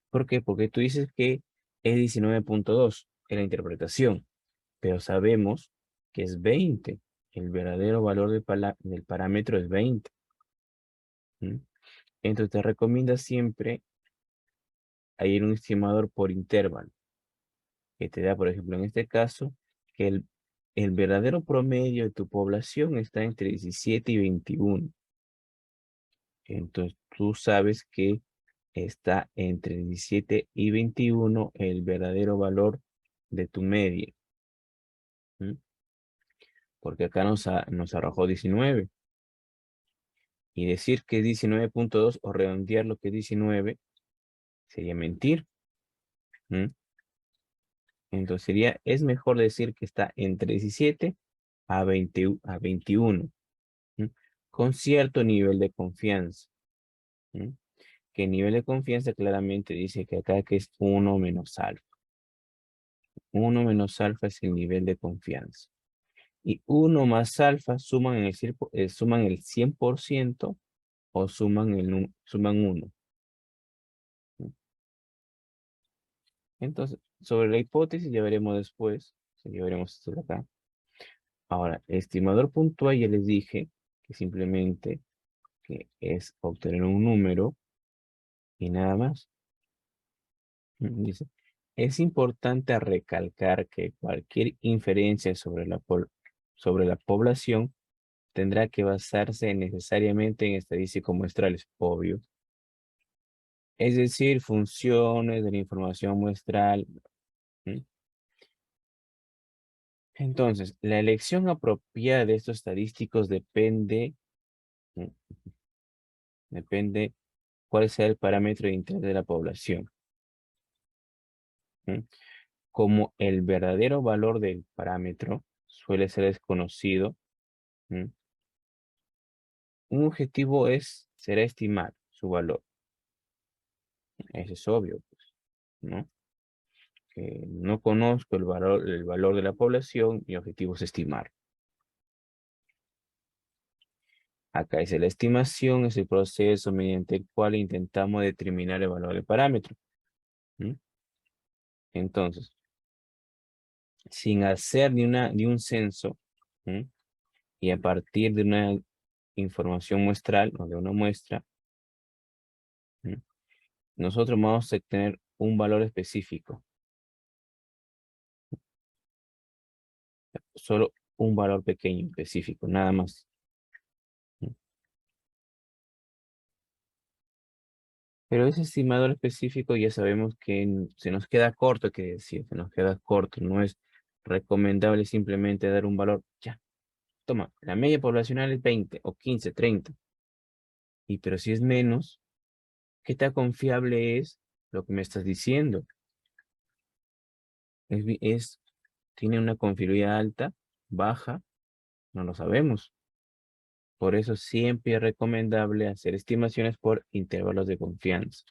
¿Por qué? Porque tú dices que es 19.2 en la interpretación, pero sabemos que es 20. El verdadero valor del parámetro es 20. ¿Sí? Entonces te recomienda siempre ir un estimador por intervalo, que te da, por ejemplo, en este caso, que el verdadero promedio de tu población está entre 17 y 21. Entonces tú sabes que está entre 17 y 21 el verdadero valor de tu media. ¿Sí? Porque acá nos arrojó 19. Y decir que es 19.2 o redondear lo que es 19 sería mentir. ¿Sí? Entonces es mejor decir que está entre 17 a 21. ¿Sí? Con cierto nivel de confianza. ¿Sí? Que el nivel de confianza claramente dice que acá que es 1 menos alfa. 1 menos alfa es el nivel de confianza. Y 1 más alfa suman el 100% o suman 1. Entonces, sobre la hipótesis ya veremos después. Ya veremos esto de acá. Ahora, estimador puntual ya les dije que simplemente que es obtener un número y nada más. Dice, es importante recalcar que cualquier inferencia sobre la población tendrá que basarse necesariamente en estadísticos muestrales, obvio. Es decir, funciones de la información muestral. ¿Sí? Entonces, la elección apropiada de estos estadísticos ¿sí? Depende cuál sea el parámetro de interés de la población. ¿Sí? Como el verdadero valor del parámetro suele ser desconocido, ¿Mm? Un objetivo será estimar su valor. Eso es obvio, pues, ¿no? Que no conozco el valor de la población, mi objetivo es estimar. Acá dice, la estimación es el proceso mediante el cual intentamos determinar el valor del parámetro. ¿Mm? Entonces, sin hacer ni un censo, ¿mm? Y a partir de una información muestral o de una muestra, ¿mm? Nosotros vamos a tener un valor específico, solo un valor pequeño específico, nada más. ¿Mm? Pero ese estimador específico ya sabemos que se nos queda corto, que decir, se nos queda corto, no es recomendable simplemente dar un valor, ya, toma, la media poblacional es 20 o 15, 30, pero si es menos, ¿qué tan confiable es lo que me estás diciendo? Tiene una confiabilidad alta, baja, no lo sabemos. Por eso siempre es recomendable hacer estimaciones por intervalos de confianza.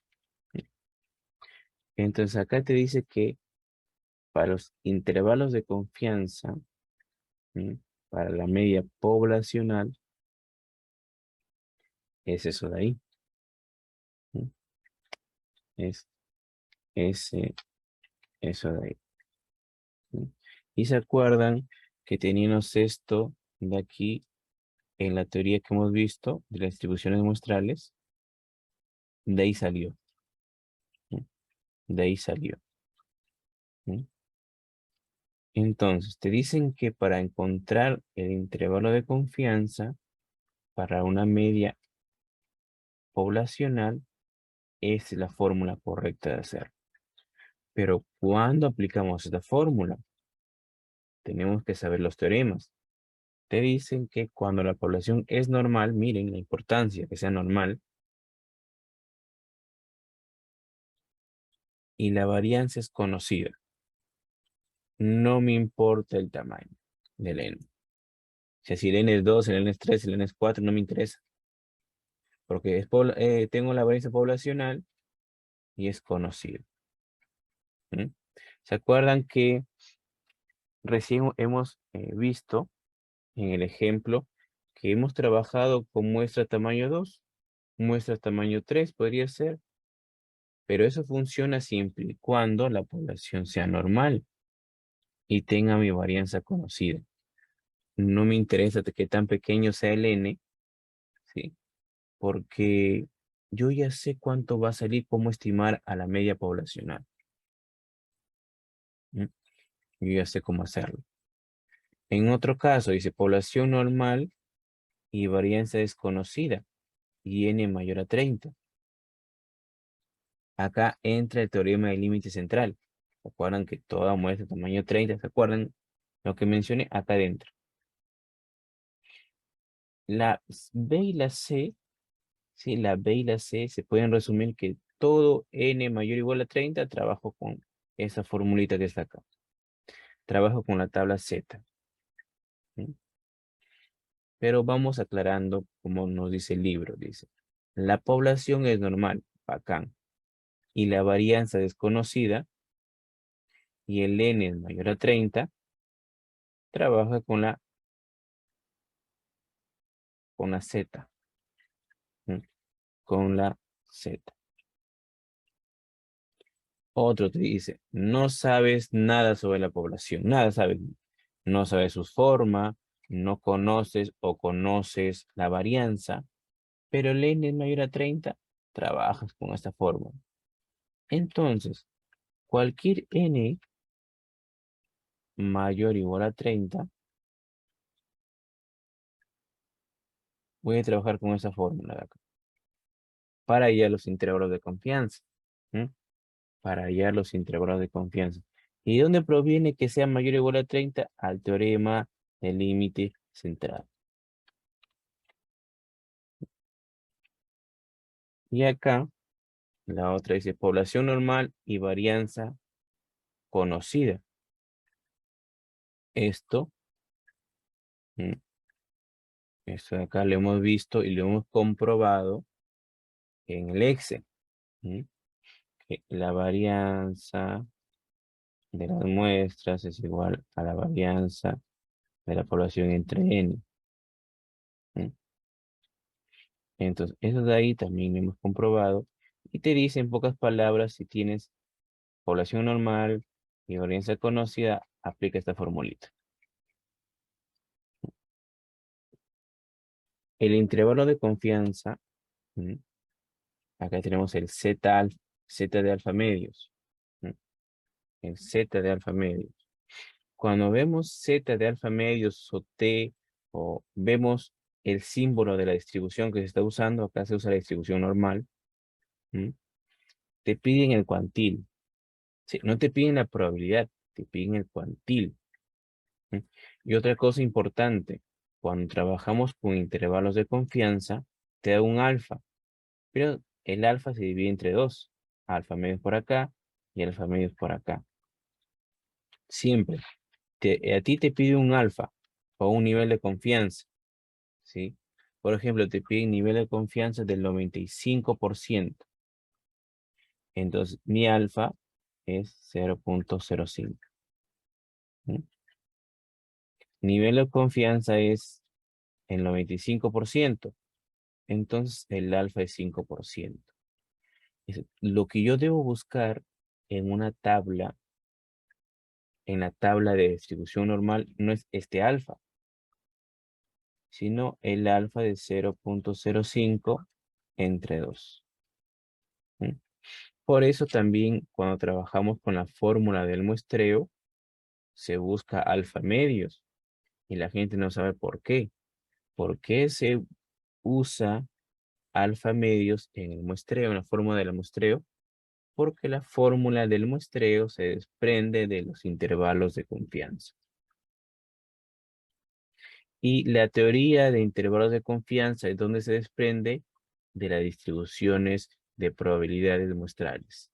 Entonces acá te dice que para los intervalos de confianza, ¿sí? Para la media poblacional, es eso de ahí. ¿Sí? Es ese, eso de ahí. ¿Sí? Y se acuerdan que teníamos esto de aquí en la teoría que hemos visto de las distribuciones muestrales. De ahí salió. ¿Sí? De ahí salió. ¿Sí? Entonces, te dicen que para encontrar el intervalo de confianza para una media poblacional es la fórmula correcta de hacer. Pero cuando aplicamos esta fórmula, tenemos que saber los teoremas. Te dicen que cuando la población es normal, miren la importancia que sea normal, y la varianza es conocida. No me importa el tamaño del n. O sea, si el n es 2, el n es 3, el n es 4, no me interesa. Porque tengo la varianza poblacional y es conocido. ¿Mm? ¿Se acuerdan que recién hemos visto en el ejemplo que hemos trabajado con muestra tamaño 2, muestra tamaño 3 podría ser, pero eso funciona siempre y cuando la población sea normal y tenga mi varianza conocida. No me interesa que tan pequeño sea el n, ¿sí? Porque yo ya sé cuánto va a salir, cómo estimar a la media poblacional. ¿Mm? Yo ya sé cómo hacerlo. En otro caso, dice población normal y varianza desconocida y n mayor a 30. Acá entra el teorema del límite central. ¿Se acuerdan que toda muestra de tamaño 30? ¿Se acuerdan lo que mencioné acá adentro? La B y la C, sí, la B y la C se pueden resumir que todo n mayor o igual a 30 trabajo con esa formulita que está acá. Trabajo con la tabla Z. ¿Sí? Pero vamos aclarando como nos dice el libro. Dice, la población es normal, bacán. Y la varianza desconocida y el n es mayor a 30, trabaja con la Z. ¿Mm? Con la Z. Otro te dice, no sabes nada sobre la población, nada sabes. No sabes su forma, no conoces o conoces la varianza, pero el n es mayor a 30, trabajas con esta forma. Entonces, cualquier n mayor o igual a 30, voy a trabajar con esa fórmula de acá, para hallar los intervalos de confianza. ¿Mm? Para hallar los intervalos de confianza. ¿Y de dónde proviene que sea mayor o igual a 30? Al teorema del límite central. Y acá, la otra dice población normal y varianza conocida. Esto, ¿mm? Esto de acá lo hemos visto y lo hemos comprobado en el Excel. ¿Mm? Que la varianza de las muestras es igual a la varianza de la población entre n. ¿Mm? Entonces, eso de ahí también lo hemos comprobado. Y te dice en pocas palabras, si tienes población normal y varianza conocida, aplica esta formulita. El intervalo de confianza, ¿mm? Acá tenemos el Z de alfa medios. ¿Mm? El Z de alfa medios. Cuando vemos Z de alfa medios o T, o vemos el símbolo de la distribución que se está usando, acá se usa la distribución normal, ¿mm? Te piden el cuantil. Sí, no te piden la probabilidad, te piden el cuantil. ¿Mm? Y otra cosa importante, cuando trabajamos con intervalos de confianza, te da un alfa, pero el alfa se divide entre dos, alfa medios por acá y alfa medios por acá. Siempre, a ti te pide un alfa o un nivel de confianza, ¿sí? Por ejemplo, te piden nivel de confianza del 95%. Entonces, mi alfa es 0.05. ¿Mm? Nivel de confianza es el 95%. Entonces, el alfa es 5%. Lo que yo debo buscar en una tabla, en la tabla de distribución normal, no es este alfa, sino el alfa de 0.05 entre 2. ¿Mm? Por eso también cuando trabajamos con la fórmula del muestreo, se busca alfa medios y la gente no sabe por qué. ¿Por qué se usa alfa medios en el muestreo, en la fórmula del muestreo? Porque la fórmula del muestreo se desprende de los intervalos de confianza. Y la teoría de intervalos de confianza es donde se desprende de las distribuciones de probabilidades muestrales.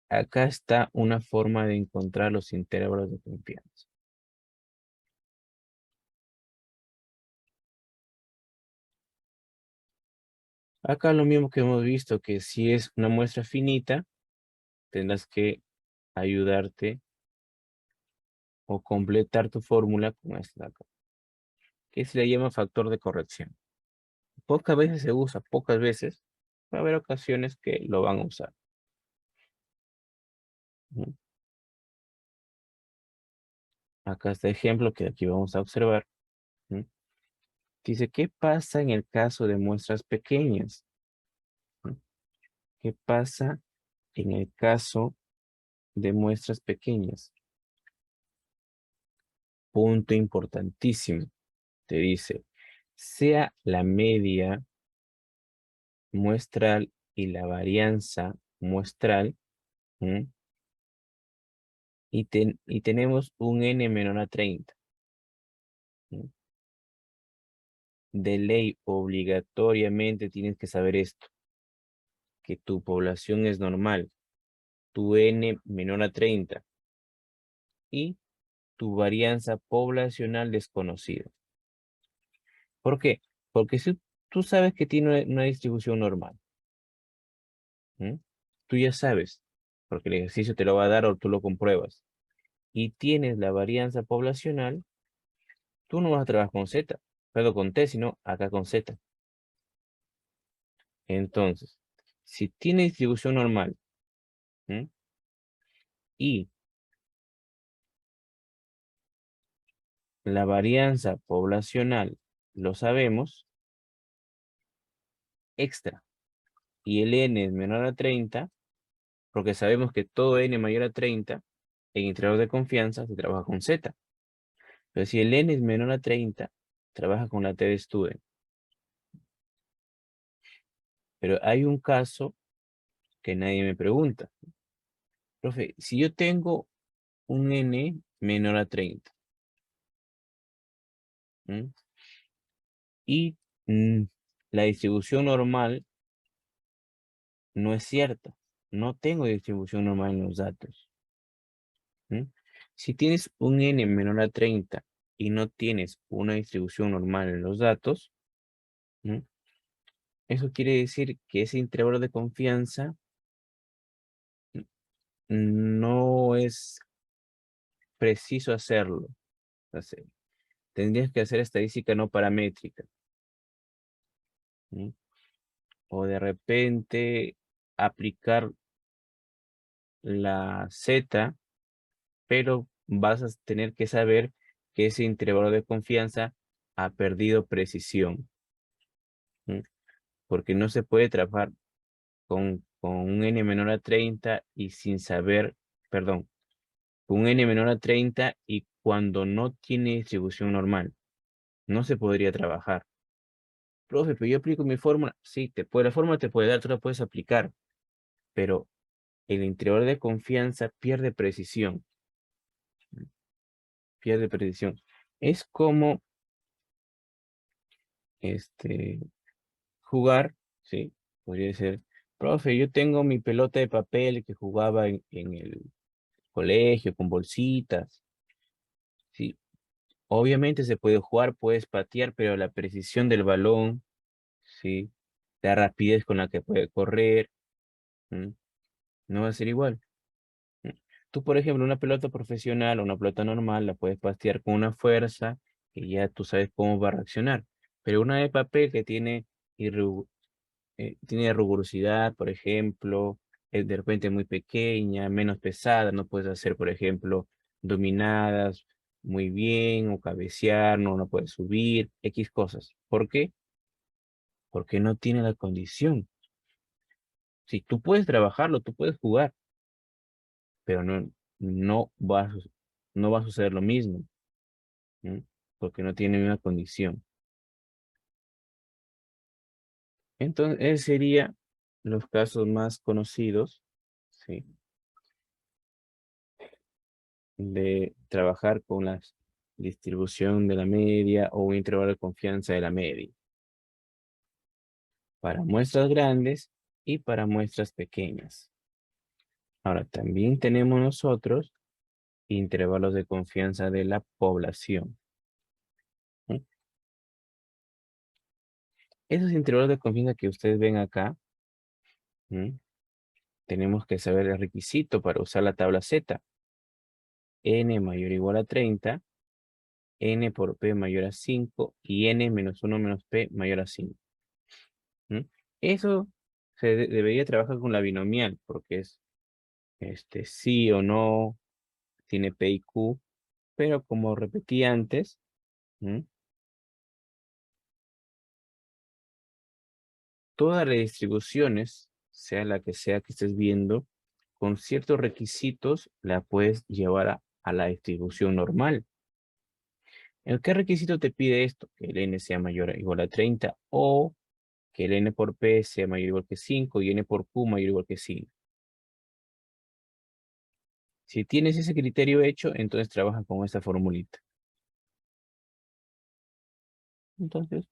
Acá está una forma de encontrar los intervalos de confianza. Acá lo mismo que hemos visto, que si es una muestra finita, tendrás que ayudarte o completar tu fórmula con esta de acá, que se le llama factor de corrección. Pocas veces se usa, pocas veces. Va a haber ocasiones que lo van a usar. ¿Mm? Acá está el ejemplo que aquí vamos a observar. ¿Mm? Dice, ¿qué pasa en el caso de muestras pequeñas? ¿Mm? ¿Qué pasa en el caso de muestras pequeñas? Punto importantísimo. Te dice, sea la media muestral y la varianza muestral, ¿mm? y tenemos un n menor a 30. ¿Mm? De ley, obligatoriamente tienes que saber esto, que tu población es normal, tu n menor a 30 y tu varianza poblacional desconocida. ¿Por qué? Porque si tú sabes que tiene una distribución normal, ¿m? Tú ya sabes, porque el ejercicio te lo va a dar o tú lo compruebas, y tienes la varianza poblacional, tú no vas a trabajar con Z, pero con T, sino acá con Z. Entonces, si tiene distribución normal, ¿m? Y la varianza poblacional lo sabemos, extra, y el n es menor a 30, porque sabemos que todo n mayor a 30, en intervalos de confianza se trabaja con Z. Pero si el n es menor a 30, trabaja con la T de student. Pero hay un caso que nadie me pregunta. Profe, si yo tengo un n menor a 30, ¿m? Y la distribución normal no es cierta. No tengo distribución normal en los datos. ¿M? Si tienes un n menor a 30 y no tienes una distribución normal en los datos, ¿no? Eso quiere decir que ese intervalo de confianza no es preciso hacerlo. O sea, tendrías que hacer estadística no paramétrica, ¿no? O de repente aplicar la Z, pero vas a tener que saber que ese intervalo de confianza ha perdido precisión, ¿no? Porque no se puede trabajar con un n menor a 30 y sin saber, perdón, con un n menor a 30 y cuando no tiene distribución normal. No se podría trabajar. Profe, pero yo aplico mi fórmula. Sí, la fórmula te puede dar, tú la puedes aplicar, pero el intervalo de confianza pierde precisión. Pierde precisión. Es como jugar, sí, podría ser. Profe, yo tengo mi pelota de papel que jugaba en el colegio con bolsitas. Sí, obviamente se puede jugar, puedes patear, pero la precisión del balón, sí, la rapidez con la que puede correr, ¿m? No va a ser igual. ¿M? Tú, por ejemplo, una pelota profesional o una pelota normal la puedes patear con una fuerza que ya tú sabes cómo va a reaccionar. Pero una de papel que tiene rugosidad, por ejemplo, es de repente muy pequeña, menos pesada, no puedes hacer, por ejemplo, dominadas muy bien o cabecear, no puedes subir, X cosas. ¿Por qué? Porque no tiene la condición. Si tú puedes trabajarlo, tú puedes jugar, pero no va a suceder lo mismo, ¿no? Porque no tiene una condición. Entonces, esos serían los casos más conocidos, ¿sí? De trabajar con la distribución de la media o un intervalo de confianza de la media para muestras grandes y para muestras pequeñas. Ahora, también tenemos nosotros intervalos de confianza de la población, ¿no? Esos intervalos de confianza que ustedes ven acá, ¿no? Tenemos que saber el requisito para usar la tabla Z. N mayor o igual a 30, N por P mayor a 5 y N menos 1 menos P mayor a 5. ¿Mm? Eso debería trabajar con la binomial, porque es sí o no, tiene P y Q, pero como repetí antes, ¿mm? Todas las distribuciones, sea la que estés viendo, con ciertos requisitos la puedes llevar a la distribución normal. ¿En qué requisito te pide esto? Que el n sea mayor o igual a 30 o que el n por p sea mayor o igual que 5 y n por q mayor o igual que 5. Si tienes ese criterio hecho, entonces trabaja con esta formulita. Entonces,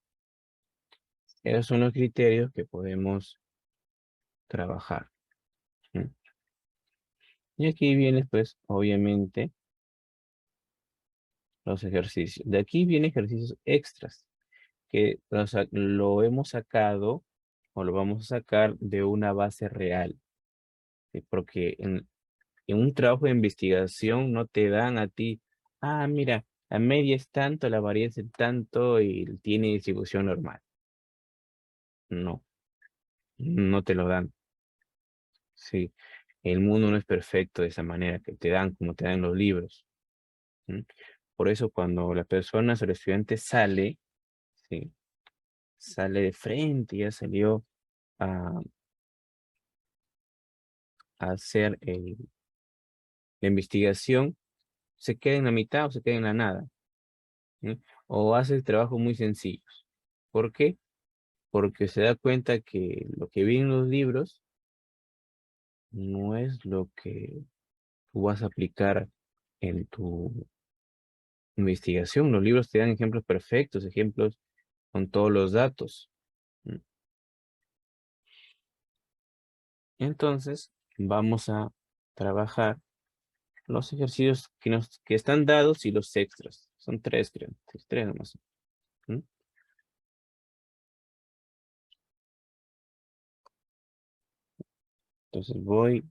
esos son los criterios que podemos trabajar. ¿Mm? Y aquí vienen, pues, obviamente, los ejercicios. De aquí vienen ejercicios extras, que lo hemos sacado o lo vamos a sacar de una base real. ¿Sí? Porque en un trabajo de investigación no te dan a ti, mira, la media es tanto, la varianza es tanto y tiene distribución normal. No, no te lo dan. Sí, el mundo no es perfecto de esa manera que te dan como te dan los libros. ¿M? Por eso cuando la persona o el estudiante sale, sí, sale de frente, ya salió a, a hacer la investigación, se queda en la mitad o se queda en la nada. ¿M? O hace trabajos muy sencillos. ¿Por qué? Porque se da cuenta que lo que vi en los libros no es lo que tú vas a aplicar en tu investigación. Los libros te dan ejemplos perfectos, ejemplos con todos los datos. ¿M? Entonces, vamos a trabajar los ejercicios que están dados y los extras. Son tres, creo. Sí, tres nomás. ¿Mm? Entonces voy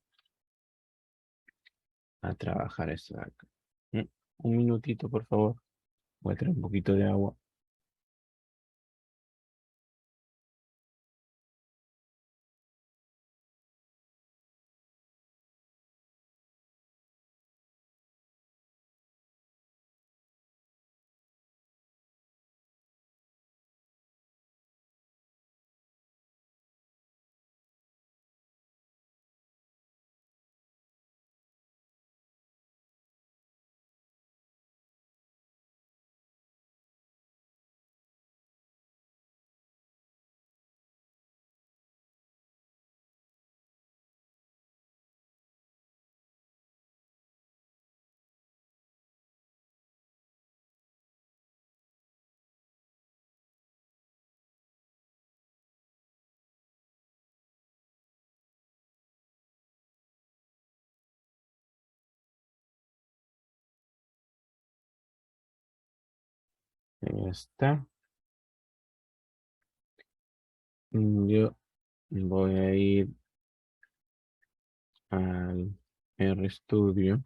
a trabajar esto de acá. ¿Mm? Un minutito, por favor. Voy a traer un poquito de agua. Ya está. Yo voy a ir al RStudio.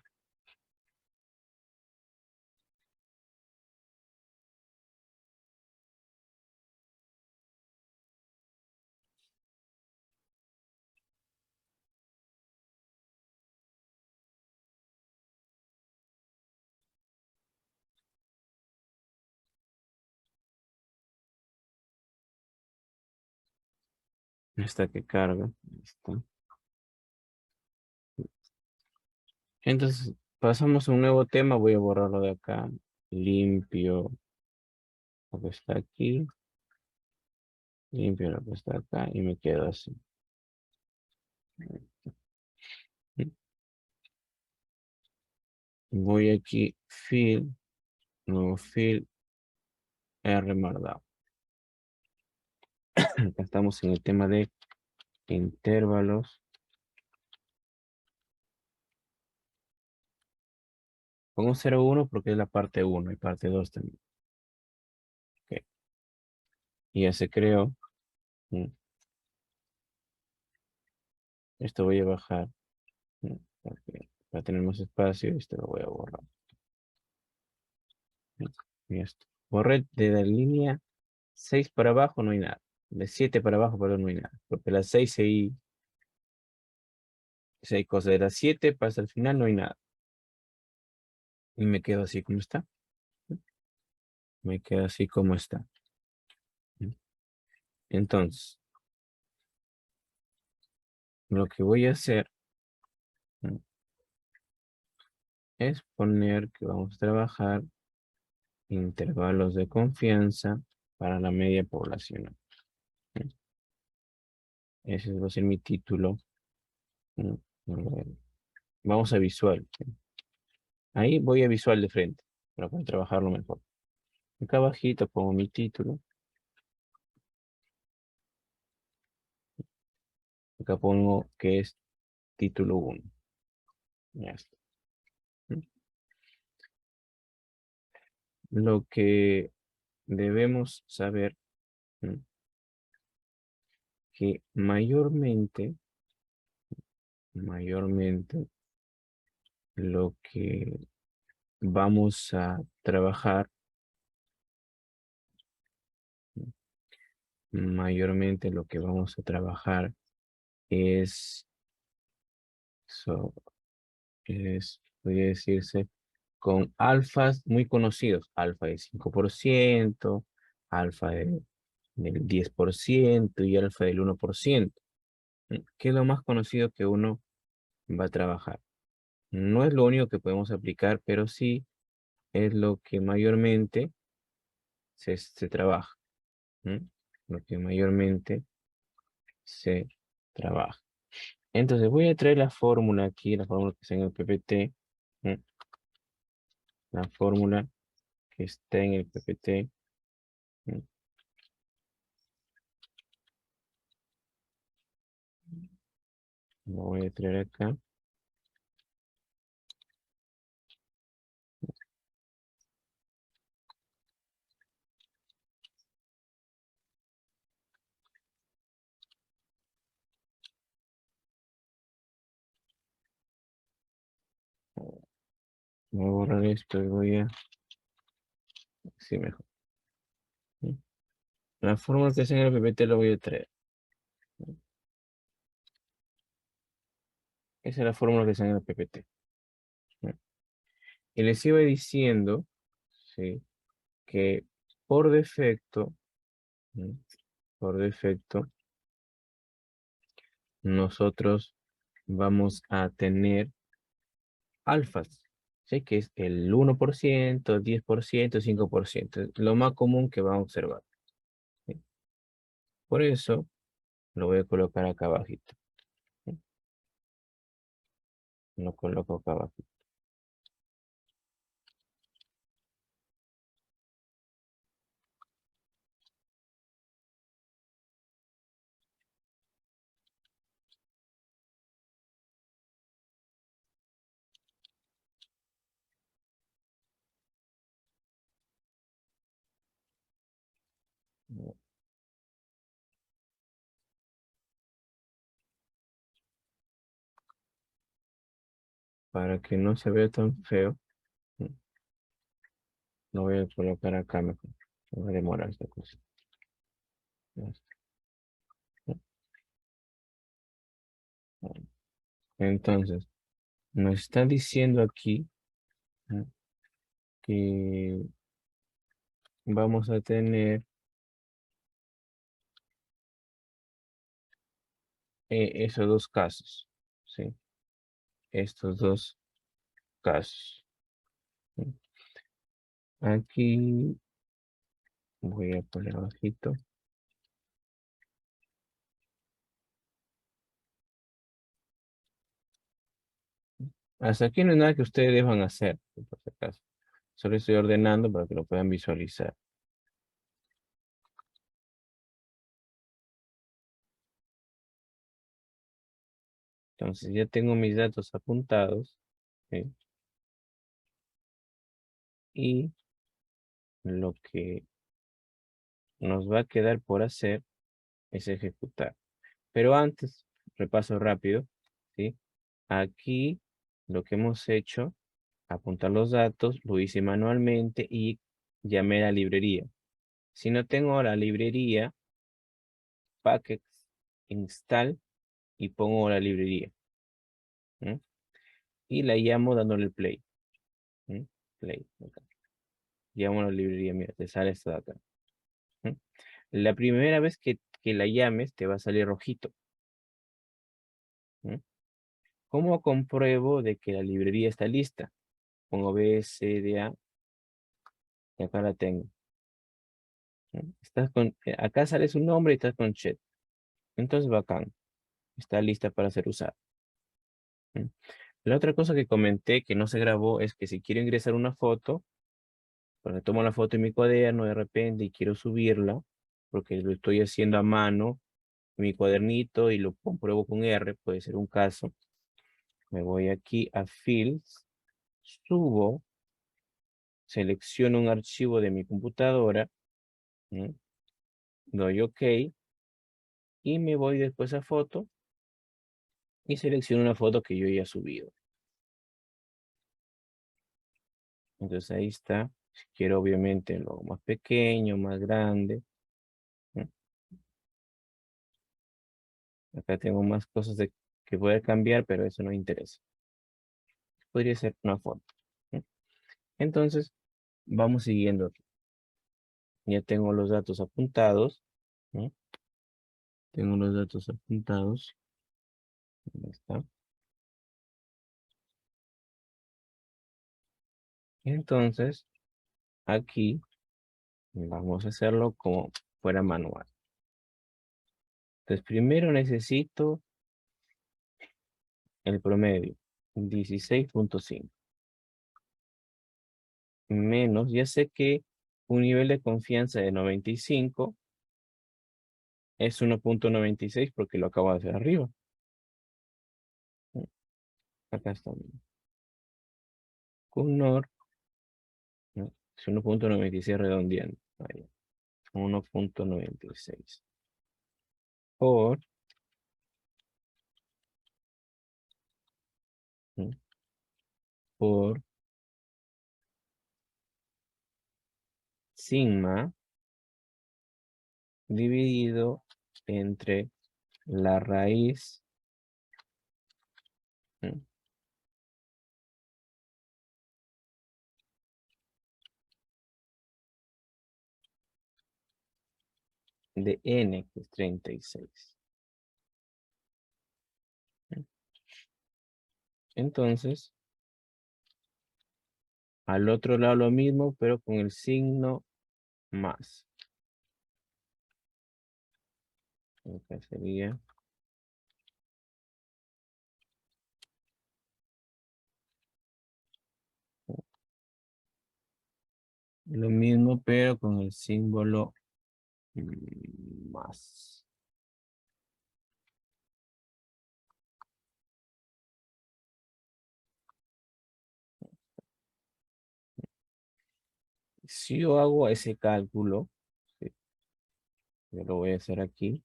Hasta que carga. Ahí está. Entonces, pasamos a un nuevo tema. Voy a borrarlo de acá. Limpio lo que está aquí. Limpio lo que está acá. Y me quedo así. Voy aquí, fill, nuevo fill, R Markdown. Acá estamos en el tema de intervalos. Pongo 0,1 porque es la parte 1 y parte 2 también. Ok. Y ya se creó. Mm. Esto voy a bajar. Para tener más espacio, esto lo voy a borrar. Y esto. Borré de la línea 6 para abajo, no hay nada. De 7 para abajo, perdón, no hay nada. Porque las 6 ahí, si hay cosas de las 7 pasa al final, no hay nada. Y me quedo así como está. Me quedo así como está. Entonces, lo que voy a hacer es poner que vamos a trabajar intervalos de confianza para la media poblacional. Ese va a ser mi título. Vamos a visual. Ahí voy a visual de frente para poder trabajarlo mejor. Acá abajito pongo mi título. Acá pongo que es título 1. Ya está. Lo que debemos saber que mayormente lo que vamos a trabajar, mayormente lo que vamos a trabajar es, podría decirse, con alfas muy conocidos, alfa de 5%, alfa del 10% y alfa del 1%, que es lo más conocido que uno va a trabajar. No es lo único que podemos aplicar, pero sí es lo que mayormente se trabaja. ¿Mm? Lo que mayormente se trabaja. Entonces voy a traer la fórmula aquí, la fórmula que está en el PPT. ¿Mm? La fórmula que está en el PPT. ¿Mm? Lo voy a traer acá. Voy a borrar esto y voy a... Sí, mejor. ¿Sí? Las fórmulas que hacen el PPT lo voy a traer. ¿Sí? Esa es la fórmula que hacen en el PPT. ¿Sí? Y les iba diciendo, ¿sí? Que por defecto, ¿sí? Por defecto, nosotros vamos a tener alfas, ¿sí? Que es el 1%, 10%, 5%. Es lo más común que van a observar. ¿Sí? Por eso lo voy a colocar acá abajito. ¿Sí? Lo coloco acá abajo. Para que no se vea tan feo, ¿sí? Lo voy a colocar acá mejor. Me va a demorar esta cosa. Ya está. Entonces, nos está diciendo aquí, ¿sí? Que vamos a tener esos dos casos, ¿sí? Estos dos casos. ¿Sí? Aquí voy a poner abajito. Hasta aquí no hay nada que ustedes deban hacer, por si acaso. Solo estoy ordenando para que lo puedan visualizar. Entonces ya tengo mis datos apuntados, ¿sí? Y lo que nos va a quedar por hacer es ejecutar. Pero antes, repaso rápido, ¿sí? Aquí lo que hemos hecho, apuntar los datos, lo hice manualmente y llamé a la librería. Si no tengo la librería, packets, install y pongo la librería. ¿Mm? Y la llamo dándole play. ¿Mm? Play. Acá. Llamo a la librería, mira, te sale esto de acá. ¿Mm? La primera vez que la llames te va a salir rojito. ¿Mm? ¿Cómo compruebo de que la librería está lista? Pongo BSDA y acá la tengo. ¿No? Acá sale su nombre y estás con chat. Entonces bacán. Está lista para ser usada. ¿No? La otra cosa que comenté que no se grabó es que si quiero ingresar una foto, porque tomo la foto en mi cuaderno de repente y quiero subirla, porque lo estoy haciendo a mano en mi cuadernito y lo compruebo con R, puede ser un caso. Me voy aquí a Fields, subo, selecciono un archivo de mi computadora, ¿no? Doy OK y me voy después a foto y selecciono una foto que yo ya he subido. Entonces ahí está. Si quiero obviamente lo más pequeño, más grande. ¿No? Acá tengo más cosas que voy a cambiar, pero eso no me interesa. Podría ser una foto. ¿No? Entonces, vamos siguiendo aquí. Ya tengo los datos apuntados. ¿No? Tengo los datos apuntados. Ahí está. Entonces, aquí vamos a hacerlo como fuera manual. Entonces, primero necesito el promedio, 16.5. Menos, ya sé que un nivel de confianza de 95 es 1.96 porque lo acabo de hacer arriba. Acá está. Cunor, ¿no? Es 1.96 redondeando. Ahí, 1.96 por, ¿no? Por sigma dividido entre la raíz de n, que es 36. Entonces, al otro lado lo mismo, pero con el signo más. Acá sería lo mismo, pero con el símbolo más. Si yo hago ese cálculo, sí, yo lo voy a hacer aquí.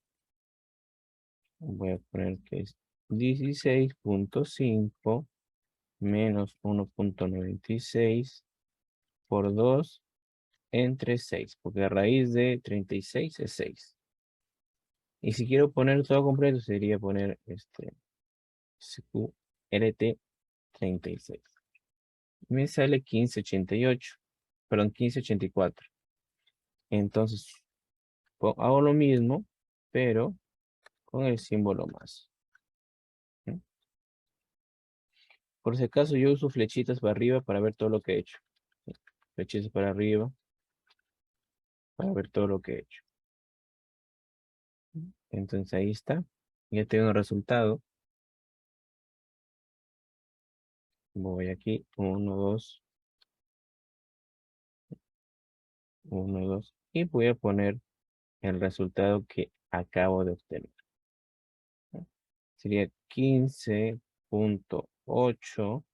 Voy a poner que es 16.5 menos 1.96 por 2 entre 6, porque la raíz de 36 es 6. Y si quiero poner todo completo, sería poner SQRT 36. Me sale 1588, perdón, 1584. Entonces, hago lo mismo, pero con el símbolo más. ¿Sí? Por si acaso, yo uso flechitas para arriba para ver todo lo que he hecho. ¿Sí? Flechitas para arriba para ver todo lo que he hecho. Entonces ahí está. Ya tengo el resultado. Voy aquí, 1, 2, 1, 2. Y voy a poner el resultado que acabo de obtener. Sería 15.8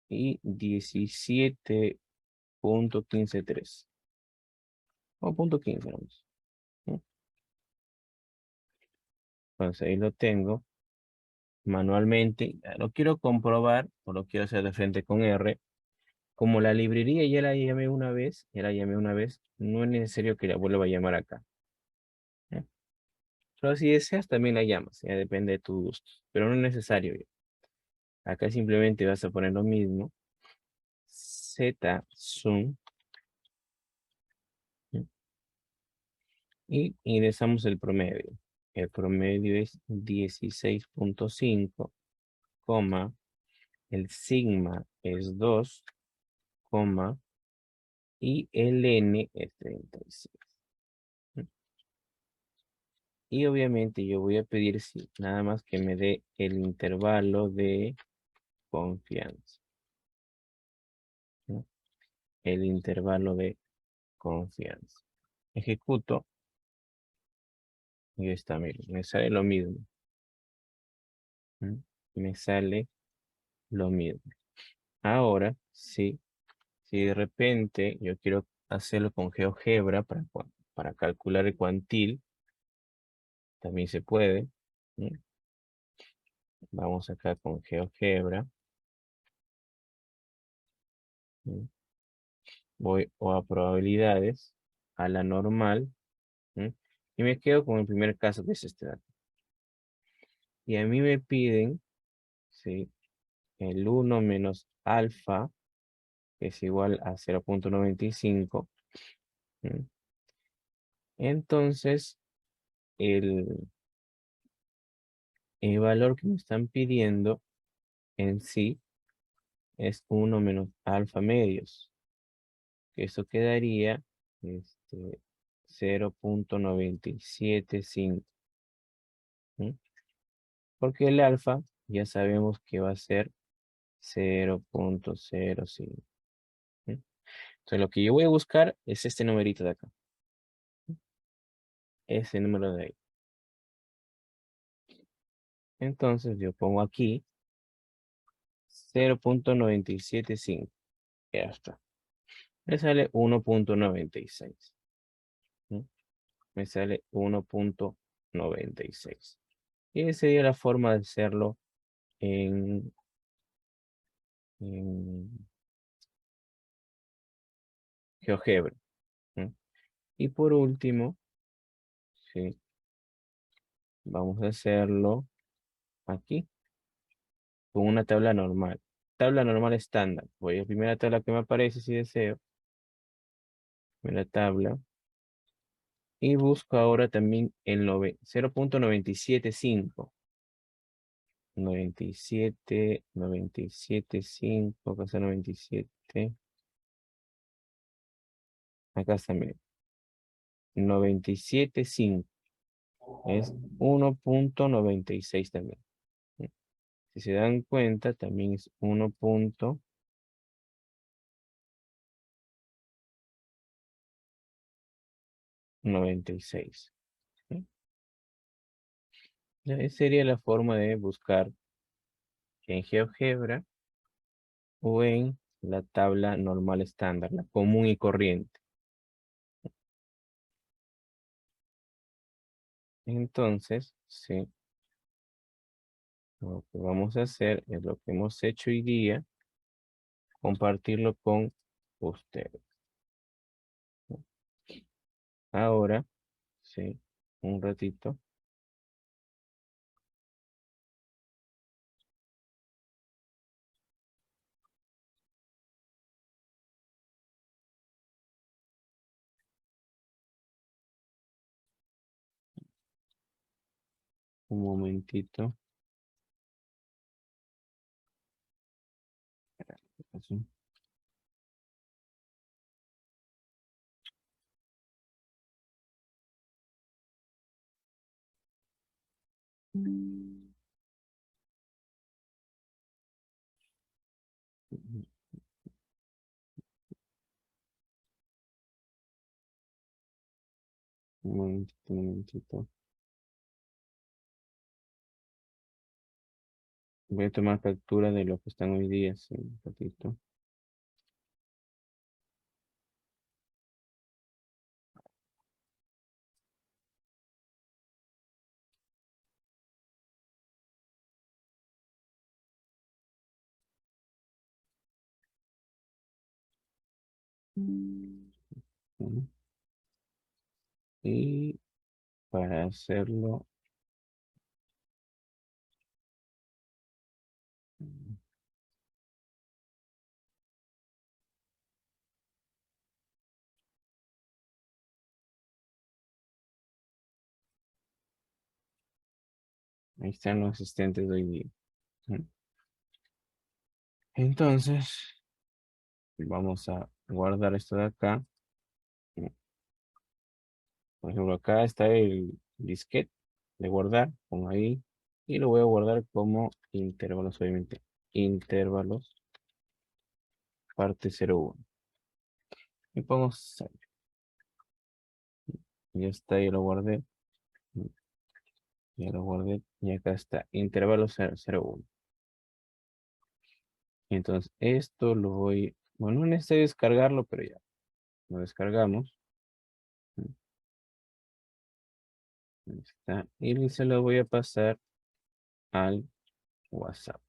y 17.153. O punto 15, vamos. Entonces ahí lo tengo manualmente. Ya lo quiero comprobar o lo quiero hacer de frente con R. Como la librería ya la llamé una vez, no es necesario que la vuelva a llamar acá. ¿Eh? Pero si deseas también la llamas, ya depende de tus gustos, pero no es necesario. Acá simplemente vas a poner lo mismo. Z zoom. Y ingresamos el promedio. El promedio es 16.5, coma, el sigma es 2, coma, y el n es 36. Y obviamente yo voy a pedir nada más que me dé el intervalo de confianza. ¿No? El intervalo de confianza. Ejecuto. Y está, miren, me sale lo mismo. ¿Mm? Me sale lo mismo. Ahora, sí, si de repente yo quiero hacerlo con GeoGebra para calcular el cuantil, también se puede. ¿Sí? Vamos acá con GeoGebra. ¿Sí? Voy o a probabilidades, a la normal. ¿Sí? Y me quedo con el primer caso, que es este dato. Y a mí me piden, ¿sí?, el 1 menos alfa, que es igual a 0.95. ¿Sí? Entonces, el valor que me están pidiendo en sí es 1 menos alfa medios. Que eso quedaría 0.975. ¿Sí? Porque el alfa ya sabemos que va a ser 0.05. ¿Sí? Entonces lo que yo voy a buscar es este numerito de acá. Ese número de ahí. Entonces yo pongo aquí 0.975. Ya está. Me sale 1.96. ¿Sí? Me sale 1.96. Y esa sería la forma de hacerlo en, en GeoGebra. ¿No? Y por último, sí, vamos a hacerlo aquí con una tabla normal. Tabla normal estándar. Voy a la primera tabla que me aparece si deseo. Primera tabla. Y busco ahora también el 0.975. 97, 97.5, acá está 97. Acá está, miren, 97.5. Es 1.96 también. Si se dan cuenta, también es 1.96. ¿Sí? Ya, esa sería la forma de buscar en GeoGebra o en la tabla normal estándar, la común y corriente. Entonces, sí, lo que vamos a hacer es lo que hemos hecho hoy día, compartirlo con ustedes. Ahora, sí, un ratito. Un momentito. Así. Un momentito, un momentito. Voy a tomar captura de lo que están hoy día, sí, un ratito. Ujú. Y para hacerlo, ahí están los asistentes de hoy día. Ujú. Entonces, vamos a guardar esto de acá. Por ejemplo, acá está el disquete de guardar, pongo ahí. Y lo voy a guardar como intervalos, obviamente. Intervalos, parte 01. Y pongo save. Ya está, ya lo guardé. Ya lo guardé. Y acá está, intervalo 001. Entonces, esto lo voy, bueno, no necesito descargarlo, pero ya lo descargamos. Ahí está. Y se lo voy a pasar al WhatsApp.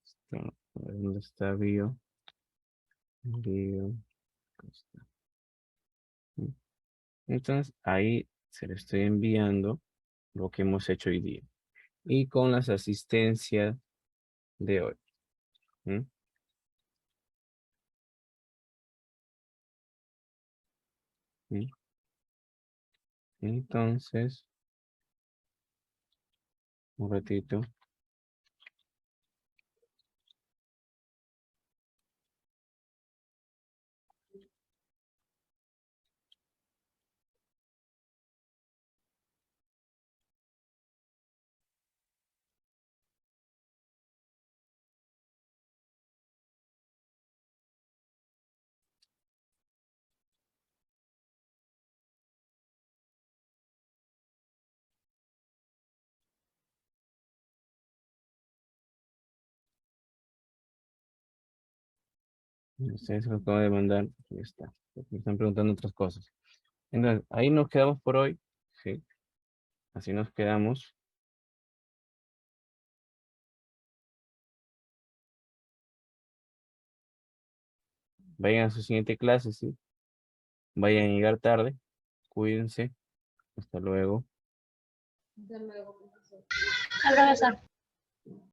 Esto, a ver, ¿dónde está bio? Bio. Ahí está. Entonces, ahí se le estoy enviando lo que hemos hecho hoy día. Y con las asistencias de hoy. ¿Mm? ¿Mm? Entonces, un ratito. Ustedes me acaban de mandar, ya está. Me están preguntando otras cosas. Entonces, ahí nos quedamos por hoy. Sí, así nos quedamos. Vayan a su siguiente clase, sí. Vayan a llegar tarde. Cuídense. Hasta luego. Al profesor.